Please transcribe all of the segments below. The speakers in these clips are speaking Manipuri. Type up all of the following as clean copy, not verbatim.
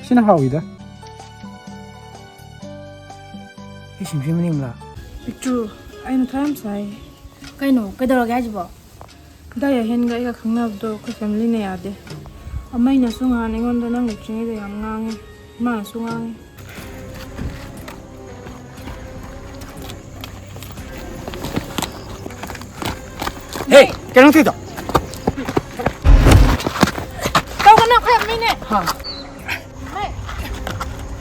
sina hawida. Isim maning la. Picture, I know time say. Kaino, kadaro gajibo. Daya henga iga khangnabdo ko family ne ade. Amai na sunga ningon do nang chingi de yam ngangi. Ma sungangi. Hey, kenang tito? Tao ka na kaya mine. Ha. Mai.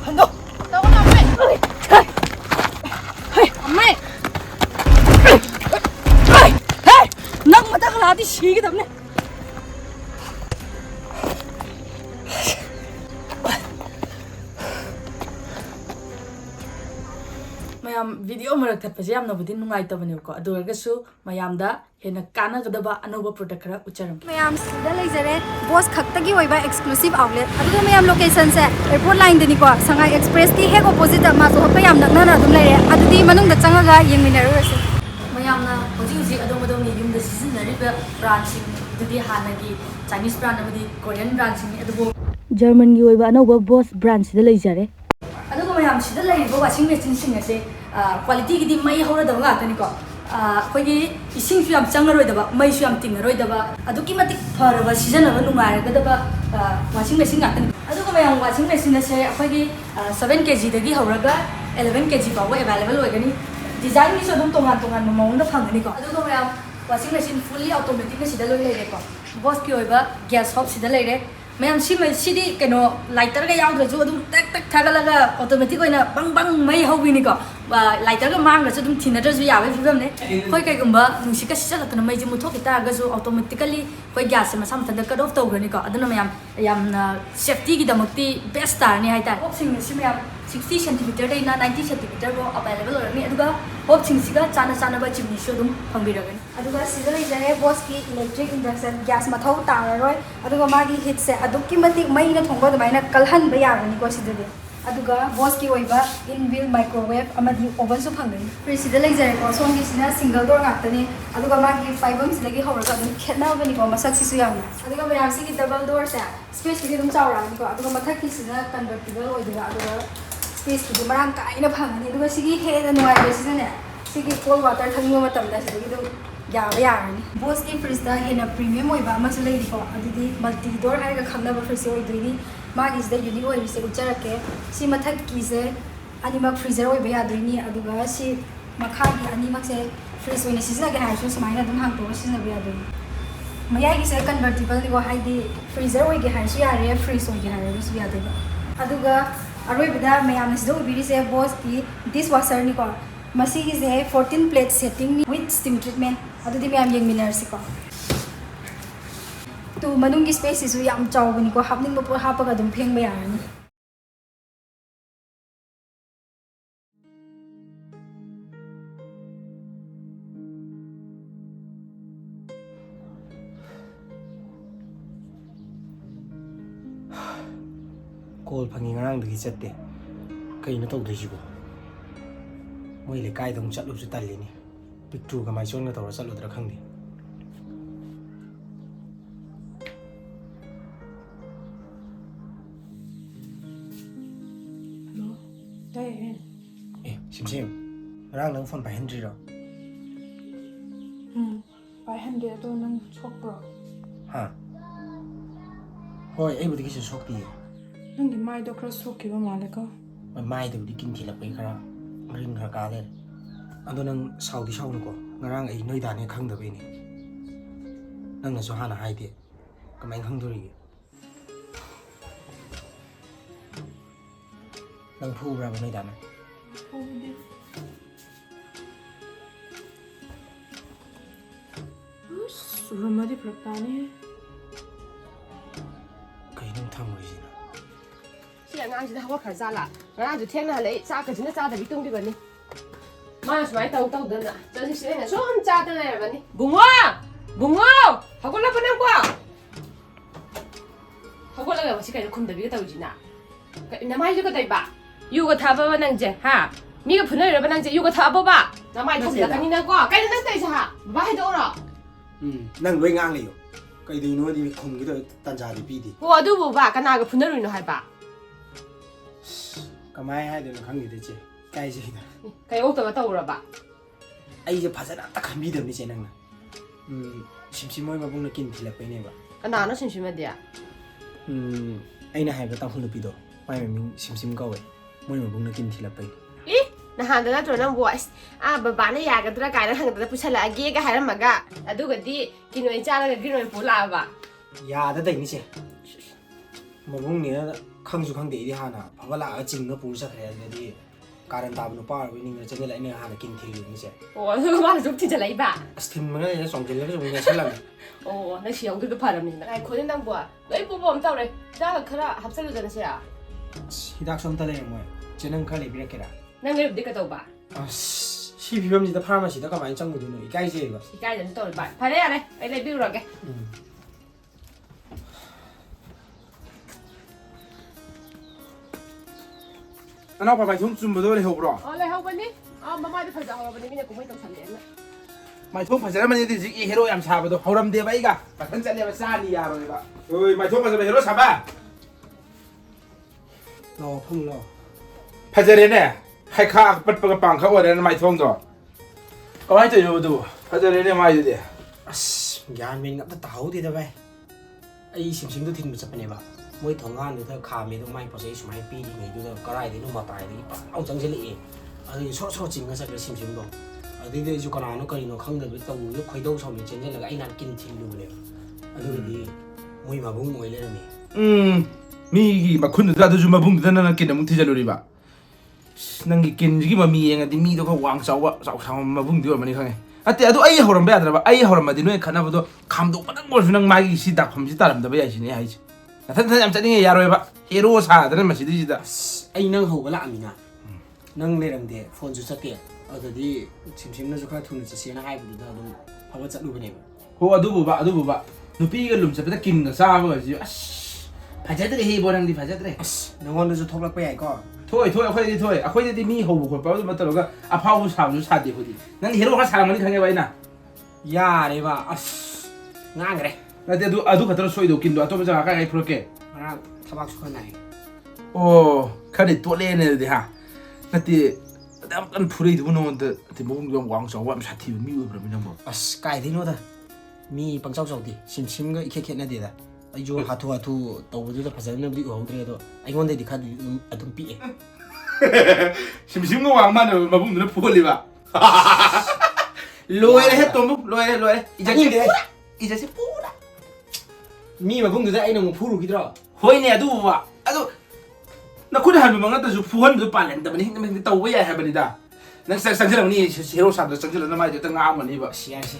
Hando. Tao ka na mai. Hey, mai. Hey, nang mata ka lati sige damne. mayam video marak that pajam na budin nungai ta bane ko adu ga su mayam da hena kana ga da ba anoba product kara ucharam mayam sida leizare boss khakta gi oiba exclusive outlet adu mayam location se airport line deni ko sangai express ki hek opposite ma so pa yam nakna na dum leire adu di manung da changa ga yengminaru ase mayam na hoji hoji adom ni yum da season na riba branch du di hana gi Chinese brand amadi Korean brand ni adu German gi oiba anoba boss branch da leizare adu ko mayam sida lai bo washing machine sing ase quality gi di mai hora da ga tani ko khoi gi ising su yam changaroi da ba mai su yam tingaroi da ba adu ki matik faraba season aba nungai ga da ba washing machine ga tani adu ko mayam washing machine se khoi gi 7 kg da gi horaga 11 kg ba available oigani design ni so dum tongan tongan mong da phangani ko adu ko mayam washing machine fully automatic na sida loi leire ko boss ki oiba gas hob sida leire mayam sidi keno lighter ga yaw dra ju tak tak thagalaga automatic oina bang bang mai hobi ni ko lighter ga mang ga ju dum thina dra ju yawe fibam ne khoi kai gumba nusi ka sisa latna mai ji mu thok ta ga ju automatically khoi gas se masam thanda cut off tawgrani ko aduna mayam yam safety gi damakti best star ni haita opsing si mayam 60 cm dai na 90 cm go available orani aduga opsing siga chana chana ba chimni so dum phambiragani aduga sida leizare boss ki electric induction gas mathau tararoi aduga magi hit se adukki matik mai na thongba damaina kalhan ba yagani ko sida de aduga boss ki oiba inbuilt microwave amadi oven su phangani fridge sida leizare ko song gi sina single door ngakta ni aduga magi 5 bam sida gi hawra ka dum khetna bani ko masak si su yamna aduga mayam si gi double door se space gi dum chawra ni ko aduga mathak ki sida convertible oiduga aduga space ki marang kaina phangani aduga sigi he da nuai be sida ne sigi cold water thangma matam da sigi dum yawa yarani boss ki fridge da hena premium oiba ma su leidi ko adudi multi door hai ga khamna ba fridge oiduni magi is da unique oi se ucharake si mathak ki se animak freezer oiba yaduni aduga si makha gi animak se fridge oina sisna ga hai su smaina dum hang to sisna ba yaduni mayai gi se convertible ni go hai di freezer oi gi hai su yare fridge oi gi hai su yadeba aduga aroi bida mayam is do biri se boss ki dishwasher ni ko masi gi se 14 plate setting with steam treatment adudi mayam yengminar si ko tu manung gi space isu yam chawbani ko hapning bo hapaga dum pheng ba yarani Call phangi ngarang dagi chatte. Kaina tawdri jibo. Moi le kai dong chatlu su talli ni. Picture ga mai chon ga tawra chatlu dra khangdi. Hello. Daya hen. Sim. Ngarang nang phone pa Henry ro. By hand de do nang chok bro. Ha. Hoi, ai budi ki sok ti. Nang gi mai do cross sok ki ba male ko. Mai de budi kin thila pai khara. Ring khara ka le. Ando nang saudi saun ko. Ngarang ai noi da ne khang da be ni. Nang na so hana hai de. Kamai khang dori. Nang phu bra ba noi da na. Rumadi prakani. Kai nang thamoi ji na. Si angang hawa kharza la ngarang ju thengna le cha ka jina cha da bi tung di bani ma smai tau tau da na cha si se na so ham cha da na bani bungo hagola banang kwa hagola ga wasi kai khum da bi tau jina ka na mai ju ka dai ba yu ga tha ba banang je ha mi ga phunai ra banang je yu ga tha ba na mai thum da ka ni na kwa kai na dai sa ba hai do ra Nang loi ngang le yo. Kai dei no di khum gi do tan ja di pi di. wo du bu ba ka na ga phunai ru no hai ba ꯀꯃꯥꯏ ꯍꯥꯏꯗꯣꯏꯅꯣ ꯈꯪꯗꯦ ꯏꯆꯦ ꯏꯀꯥꯏꯖꯩꯗ ꯀꯩ ꯑꯣꯛꯇꯕ ꯇꯧꯔꯕ ꯑꯩꯁꯦ ꯐꯖꯅ ꯑꯝꯇ ꯈꯟꯕꯤꯗꯕꯅꯤ ꯏꯆꯦ ꯅꯪꯅ ꯁꯤꯝꯁꯤꯝ ꯃꯣꯏ ꯃꯕꯨꯡꯅ ꯀꯤꯟ ꯊꯤꯜꯂꯛꯄꯩꯅꯦꯕ ꯀꯅꯥꯅꯣ ꯁꯤꯝꯁꯤꯃꯗꯤ ꯑꯩꯅ ꯍꯥꯏꯕ ꯇꯥꯡꯈꯨꯜ ꯅꯨꯄꯤꯗꯣ ꯃꯥꯏ ꯃꯃꯤꯡ ꯁꯤꯝꯁꯤꯝ ꯀꯧꯋꯦ ꯃꯣꯏ ꯃꯕꯨꯡꯅ ꯀꯤꯟ ꯊꯤꯜꯂꯛꯄꯩꯅꯤ ꯏ ꯅꯍꯥꯟꯗ ꯅꯠꯇ꯭ꯔꯣ ꯅꯪꯕꯨ ꯑꯁ ꯕꯕꯥꯅ ꯌꯥꯒꯗ꯭ꯔꯥ ꯀꯥꯏꯅ ꯍꯪꯒꯗ꯭ꯔꯥ ꯄꯨꯁꯜꯂꯛꯑꯒꯦꯒ ꯍꯥꯏꯔꯝꯃꯒ ꯑꯗꯨꯒꯗꯤ ꯀꯤꯟ ꯑꯣꯏꯅ ꯆꯥꯔꯒ ꯒ꯭ꯔꯤꯟ ꯑꯣꯏꯅ ꯄꯨꯂꯛꯑꯕ ꯌꯥꯗꯗꯩꯅꯤ ꯏꯆꯦ ꯃꯕꯨꯡꯅꯦꯅ ꯈꯪꯁꯨ ꯈꯪꯗꯦ ꯑꯩꯗꯤ ꯍꯥꯟꯅ ꯐꯒꯠꯂꯛꯑꯒ ꯆꯤꯡꯅ ꯄꯨꯔ ꯆꯠꯈ꯭ꯔꯦ ꯑꯗꯨꯗꯤ ꯀꯥꯔꯟ ꯇꯥꯕ ꯅꯨꯄꯥ ꯑꯣꯏꯕꯅꯤꯅ ꯆꯪꯁꯤꯜꯂ ꯑꯩꯅ ꯍꯥꯟꯅ ꯀꯤꯟ ꯊꯤꯜꯂꯨꯕꯅꯤ ꯏꯆꯦ ꯑꯣ ꯑꯗꯨꯒ ꯃꯥꯅ ꯁꯨꯝ ꯊꯤꯟꯖꯜꯂꯛꯏꯕ ꯑꯁ ꯊꯤꯟꯕꯅ ꯑꯩꯅ ꯆꯣꯡꯁꯤꯜꯂꯒ ꯁꯨꯝ ꯅꯦꯠꯁꯜꯂꯝꯃꯦ ꯑꯣ ꯅꯪ ꯁꯤ ꯌꯧꯗꯣꯏꯗꯣ ꯐꯔꯕꯅꯤꯅ ꯉꯥꯏꯈꯣꯅꯦ ꯅꯪꯕꯨ ꯂꯣꯏ ꯄꯨꯕ ꯑꯃ ꯇꯧꯔꯦ ꯍꯤꯗꯥꯛꯒ ꯈꯔ ꯍꯥꯞꯆꯜꯂꯨꯗꯅ ꯁꯤꯔ ꯑꯁ ꯍꯤꯗꯥꯛꯁꯨ ꯑꯝꯇ ꯂꯩꯔꯝꯃꯣꯏ ꯏꯆꯦ ꯅꯪ ꯈꯔ ꯂꯩꯕꯤꯔꯛꯀꯦꯔꯥ ꯅꯪ ꯂꯩꯔꯨꯕꯗꯤ ꯀꯩꯗꯧꯕ ꯑꯁ ꯁꯤ ꯐꯤꯕꯝꯁꯤꯗ ꯐꯥꯔꯃꯥꯁꯤꯗ ꯀꯃꯥꯏꯅ ꯆꯪꯉꯨꯗꯣꯏꯅꯣ ꯏꯀꯥꯏꯖꯩꯕ ꯏꯀꯥꯏꯗꯅ ꯇꯧꯔꯤꯕ ꯐꯔꯦ ꯌꯥꯔꯦ ꯑꯩ ꯂꯩꯕꯤꯔꯨꯔꯒꯦ ꯑꯅꯥꯎꯄꯥ ꯃꯥꯏꯊꯣꯡ ꯆꯨꯝꯕꯗꯣ ꯂꯩꯍꯧꯕ꯭ꯔꯣ ꯑꯣ ꯂꯩꯍꯧꯕꯅꯤ ꯃꯃꯥꯏꯗꯣ ꯐꯖꯍꯧꯔꯕꯅꯤ ꯃꯤꯅ ꯀꯨꯝꯍꯩ ꯇꯧꯁꯜꯂꯦꯅ ꯃꯥꯏꯊꯣꯡ ꯐꯖꯔꯝꯃꯅꯤ ꯍꯧꯖꯤꯛ ꯍꯦꯔꯣ ꯌꯥꯝ ꯁꯥꯕꯗꯣ ꯍꯧꯔꯝꯗꯦꯕ ꯑꯩꯒ ꯃꯊꯪ ꯆꯠꯂꯦꯕ ꯆꯥꯅꯤ ꯌꯥꯔꯣꯏꯕ ꯍꯣꯏ ꯃꯥꯏꯊꯣꯡ ꯐꯖꯕ ꯍꯦꯔꯣ ꯁꯥꯕ ꯂꯥꯛꯑꯣ ꯐꯝ ꯂꯥꯛꯑꯣ ꯐꯖꯔꯦꯅꯦ ꯍꯩꯈꯥ ꯄꯠꯄꯒ ꯄꯥꯡꯈꯛ ꯑꯣꯏꯔꯦꯅ ꯃꯥꯏꯊꯣꯡꯗꯣ ꯀꯃꯥꯏꯅ ꯇꯧꯔꯤꯅꯣ ꯑꯗꯨꯕꯨ ꯐꯖꯔꯦꯅꯦ ꯃꯥꯏꯗꯨꯗꯤ ꯑꯁ ꯒ꯭ꯌꯥꯟ ꯃꯦꯟ ꯑꯝꯇ ꯇꯥꯍꯧꯗꯦꯗ ꯚꯥꯏ ꯑꯩ ꯁꯤꯝꯁꯤꯝꯗꯣ ꯊꯤꯟꯕ ꯆꯠꯄꯅꯦꯕ ꯃꯣꯏ ꯊꯣꯡꯒꯥꯟꯗꯨꯗ ꯈꯥꯝꯃꯦꯗꯣ ꯃꯥꯏ ꯄꯣꯠ ꯆꯩ ꯁꯨꯃꯥꯏꯅ ꯄꯤꯔꯤꯉꯩꯗꯨꯗ ꯀꯔꯥꯏꯗꯩꯅꯣ ꯃꯇꯥꯏꯗꯒꯤ ꯄꯥꯛ ꯆꯪꯁꯤꯜꯂꯛꯑꯦ ꯑꯗꯨꯒꯤ ꯁꯣꯔ ꯁꯣꯔ ꯆꯤꯡꯉ ꯆꯠꯈ꯭ꯔꯦ ꯁꯤꯝꯁꯤꯝꯗꯣ ꯑꯗꯨꯗꯩꯗꯤ ꯑꯩꯁꯨ ꯀꯅꯥꯅꯣ ꯀꯔꯤꯅꯣ ꯈꯪꯗꯕꯤ ꯇꯧꯕꯗꯣ ꯈꯣꯏꯗꯧ ꯁꯥꯎꯅ ꯆꯦꯟꯁꯤꯜꯂꯒ ꯑꯩꯅ ꯀꯤꯟ ꯊꯤꯜꯂꯨꯕꯅꯦꯕ ꯑꯗꯨꯒꯗꯤ ꯃꯣꯏ ꯃꯕꯨꯡ ꯑꯣꯏ ꯂꯩꯔꯝꯃꯦ ꯃꯤꯒꯤ ꯃꯈꯨꯟꯗꯨꯗ ꯑꯗꯨꯁꯨ ꯃꯕꯨꯡꯗꯨꯗ ꯅꯪꯅ ꯀꯤꯟ ꯑꯃꯨꯛ ꯊꯤꯖꯜꯂꯨꯔꯤꯕ ꯅꯪꯒꯤ ꯀꯤꯟꯁꯤꯒꯤ ꯃꯃꯤ ꯌꯦꯡꯉꯗꯤ ꯃꯤꯗꯣ ꯈꯔ ꯋꯥꯡ ꯆꯥꯎꯕ ꯆꯥꯎꯁꯥꯡꯕ ꯃꯕꯨꯡꯗꯤ ꯑꯣꯏꯔꯝꯃꯅꯤ ꯈꯪꯉꯦ ꯅꯠꯇꯦ ꯑꯗꯨ ꯑꯩ ꯍꯧꯔꯝꯕ ꯌꯥꯗ꯭ꯔꯕ ꯑꯩ ꯍꯧꯔꯝꯃꯗꯤ ꯅꯣꯏ ꯈꯠꯅꯕꯗꯣ ꯈꯥꯝꯗꯣꯛꯄꯗꯪ ꯑꯣꯏꯔꯁꯨ ꯅꯪ ꯃꯥꯒꯤ ꯁꯤ ꯗꯥꯛꯐꯝꯁꯤ ꯇꯥꯔꯝꯗꯕ ꯌꯥꯏ ꯁꯤꯅꯦ ꯍꯥꯏꯁꯦ ꯅꯊꯟ ꯌꯥꯝ ꯆꯠꯅꯤꯡꯉꯦ ꯌꯥꯔꯣꯏꯕ ꯍꯦꯔꯣ ꯁꯥꯗꯅ ꯃꯁꯤꯗꯩꯁꯤꯗ ꯑꯁ ꯑꯩ ꯅꯪ ꯍꯧꯕ ꯂꯥꯛꯑꯃꯤꯅ ꯅꯪ ꯂꯩꯔꯝꯗꯦ ꯐꯣꯟꯁꯨ ꯆꯠꯇꯦ ꯑꯗꯨꯗꯤ ꯁꯤꯝꯁꯤꯝꯅꯁꯨ ꯈꯔ ꯊꯨꯅ ꯆꯠꯁꯦꯅ ꯍꯥꯏꯕꯗꯨꯗ ꯑꯗꯨꯝ ꯐꯕ ꯆꯠꯂꯨꯕꯅꯦꯕ ꯍꯣ ꯑꯗꯨꯕꯨꯕ ꯅꯨꯄꯤꯒ ꯂꯨꯝ ꯆꯠꯄꯗ ꯀꯤꯟꯒ ꯆꯥꯕꯒꯁꯤ ꯑꯁ ꯐꯖꯗ꯭ꯔꯦ ꯍꯦ ꯏꯕꯣ ꯅꯪꯗꯤ ꯐꯖꯗ꯭ꯔꯦ ꯑꯁ ꯅꯪꯉꯣꯟꯗꯁꯨ ꯊꯣꯛꯂꯛꯄ ꯌꯥꯏꯀꯣ ꯊꯣꯛꯑꯦ ꯑꯩꯈꯣꯏꯗꯗꯤ ꯃꯤ ꯍꯧꯕ ꯈꯣꯠꯄ ꯑꯗꯨꯝꯕ ꯇꯧꯔꯒ ꯑꯐꯥꯎꯕ ꯁꯥꯕꯁꯨ ꯁꯥꯗꯦ ꯑꯩꯈꯣꯏꯗꯤ ꯅꯪ ꯍꯦꯔꯣ ꯈꯔ ꯁꯥꯔꯝꯒꯅꯤ ꯈꯪꯉꯦꯕ ꯑꯩꯅ ꯌꯥꯔꯦꯕ ꯑꯁ ꯉꯥꯡꯈ꯭ꯔꯦ ꯅꯠꯇꯦ ꯑꯗꯨ ꯈꯛꯇꯔ ꯁꯣꯏꯗꯣ ꯀꯤꯟꯗꯣ ꯑꯇꯣꯞꯄ ꯖꯒꯥ ꯀꯥꯏ ꯐꯨꯔꯛꯀꯦ ꯉꯔꯥꯡ ꯊꯕꯥꯛꯁꯨ ꯈꯔ ꯅꯥꯏ ꯑꯣ ꯈꯔꯗꯤ ꯇꯣꯠꯂꯦꯅꯦ ꯑꯗꯨꯗꯤ ꯍꯥ ꯅꯠꯇꯦ ꯌꯥꯝ ꯀꯟꯅ ꯐꯨꯔꯛꯏꯗꯨꯕꯨ ꯅꯉꯣꯟꯗ ꯃꯑꯣꯡꯗꯣ ꯌꯥꯝ ꯋꯥꯡ ꯆꯥꯎꯕ ꯌꯥꯝ ꯁꯥꯊꯤꯕ ꯃꯤ ꯑꯣꯏꯕ꯭ꯔꯃꯤ ꯅꯪꯕꯣ ꯑꯁ ꯀꯥꯏꯗꯩꯅꯣꯗ ꯃꯤ ꯄꯪꯆꯥꯎ ꯆꯥꯎꯗꯦ ꯁꯤꯝꯁꯤꯝꯒ ꯏꯈꯦꯠ ꯈꯦꯠꯅꯗꯦꯗ ꯑꯩꯁꯨ ꯍꯥꯊꯨ ꯇꯧꯕꯗꯨꯗ ꯐꯖꯅꯕꯨꯗꯤ ꯎꯍꯧꯗ꯭ꯔꯦ ꯑꯗꯣ ꯑꯩꯉꯣꯟꯗꯩꯗꯤ ꯈꯔꯗꯤ ꯑꯗꯨꯝ ꯄꯤꯛꯑꯦ ꯁꯤꯝꯁꯤꯝꯒ ꯋꯥꯡ ꯃꯥꯟꯅꯕ ꯃꯕꯨꯡꯗꯨꯅ ꯐꯨꯍꯜꯂꯤꯕ ꯂꯣꯏꯔꯦ ꯇꯣꯝꯕꯨ ꯂꯣꯏꯔꯦ 이제 ꯄꯨꯔꯥ ꯃꯤ ꯃꯕꯨꯡꯗꯨꯗ ꯑꯩꯅ ꯑꯃꯨꯛ ꯐꯨꯔꯨꯈꯤꯗ꯭ꯔꯣ ꯍꯣꯏꯅꯦ ꯑꯗꯨꯕꯨꯕ ꯑꯗꯨ ꯅꯈꯣꯏꯅ ꯍꯟꯕꯃꯛ ꯅꯠꯇ꯭ꯔꯁꯨ ꯐꯨꯍꯟꯕꯗꯨ ꯄꯥꯜꯍꯟꯗꯕꯅꯤ ꯇꯧꯕ ꯌꯥꯏ ꯍꯥꯏꯕꯅꯤꯗ ꯅꯪ ꯆꯪꯁꯤꯜꯂꯝꯅꯤ ꯍꯦꯔꯣ ꯁꯥꯗ ꯆꯪꯁꯤꯜꯂꯒ ꯃꯥꯏꯗꯨ ꯍꯦꯛꯇ ꯉꯥꯛꯑꯝꯃꯅꯤꯕ ꯑꯁ ꯌꯥꯔꯁꯦ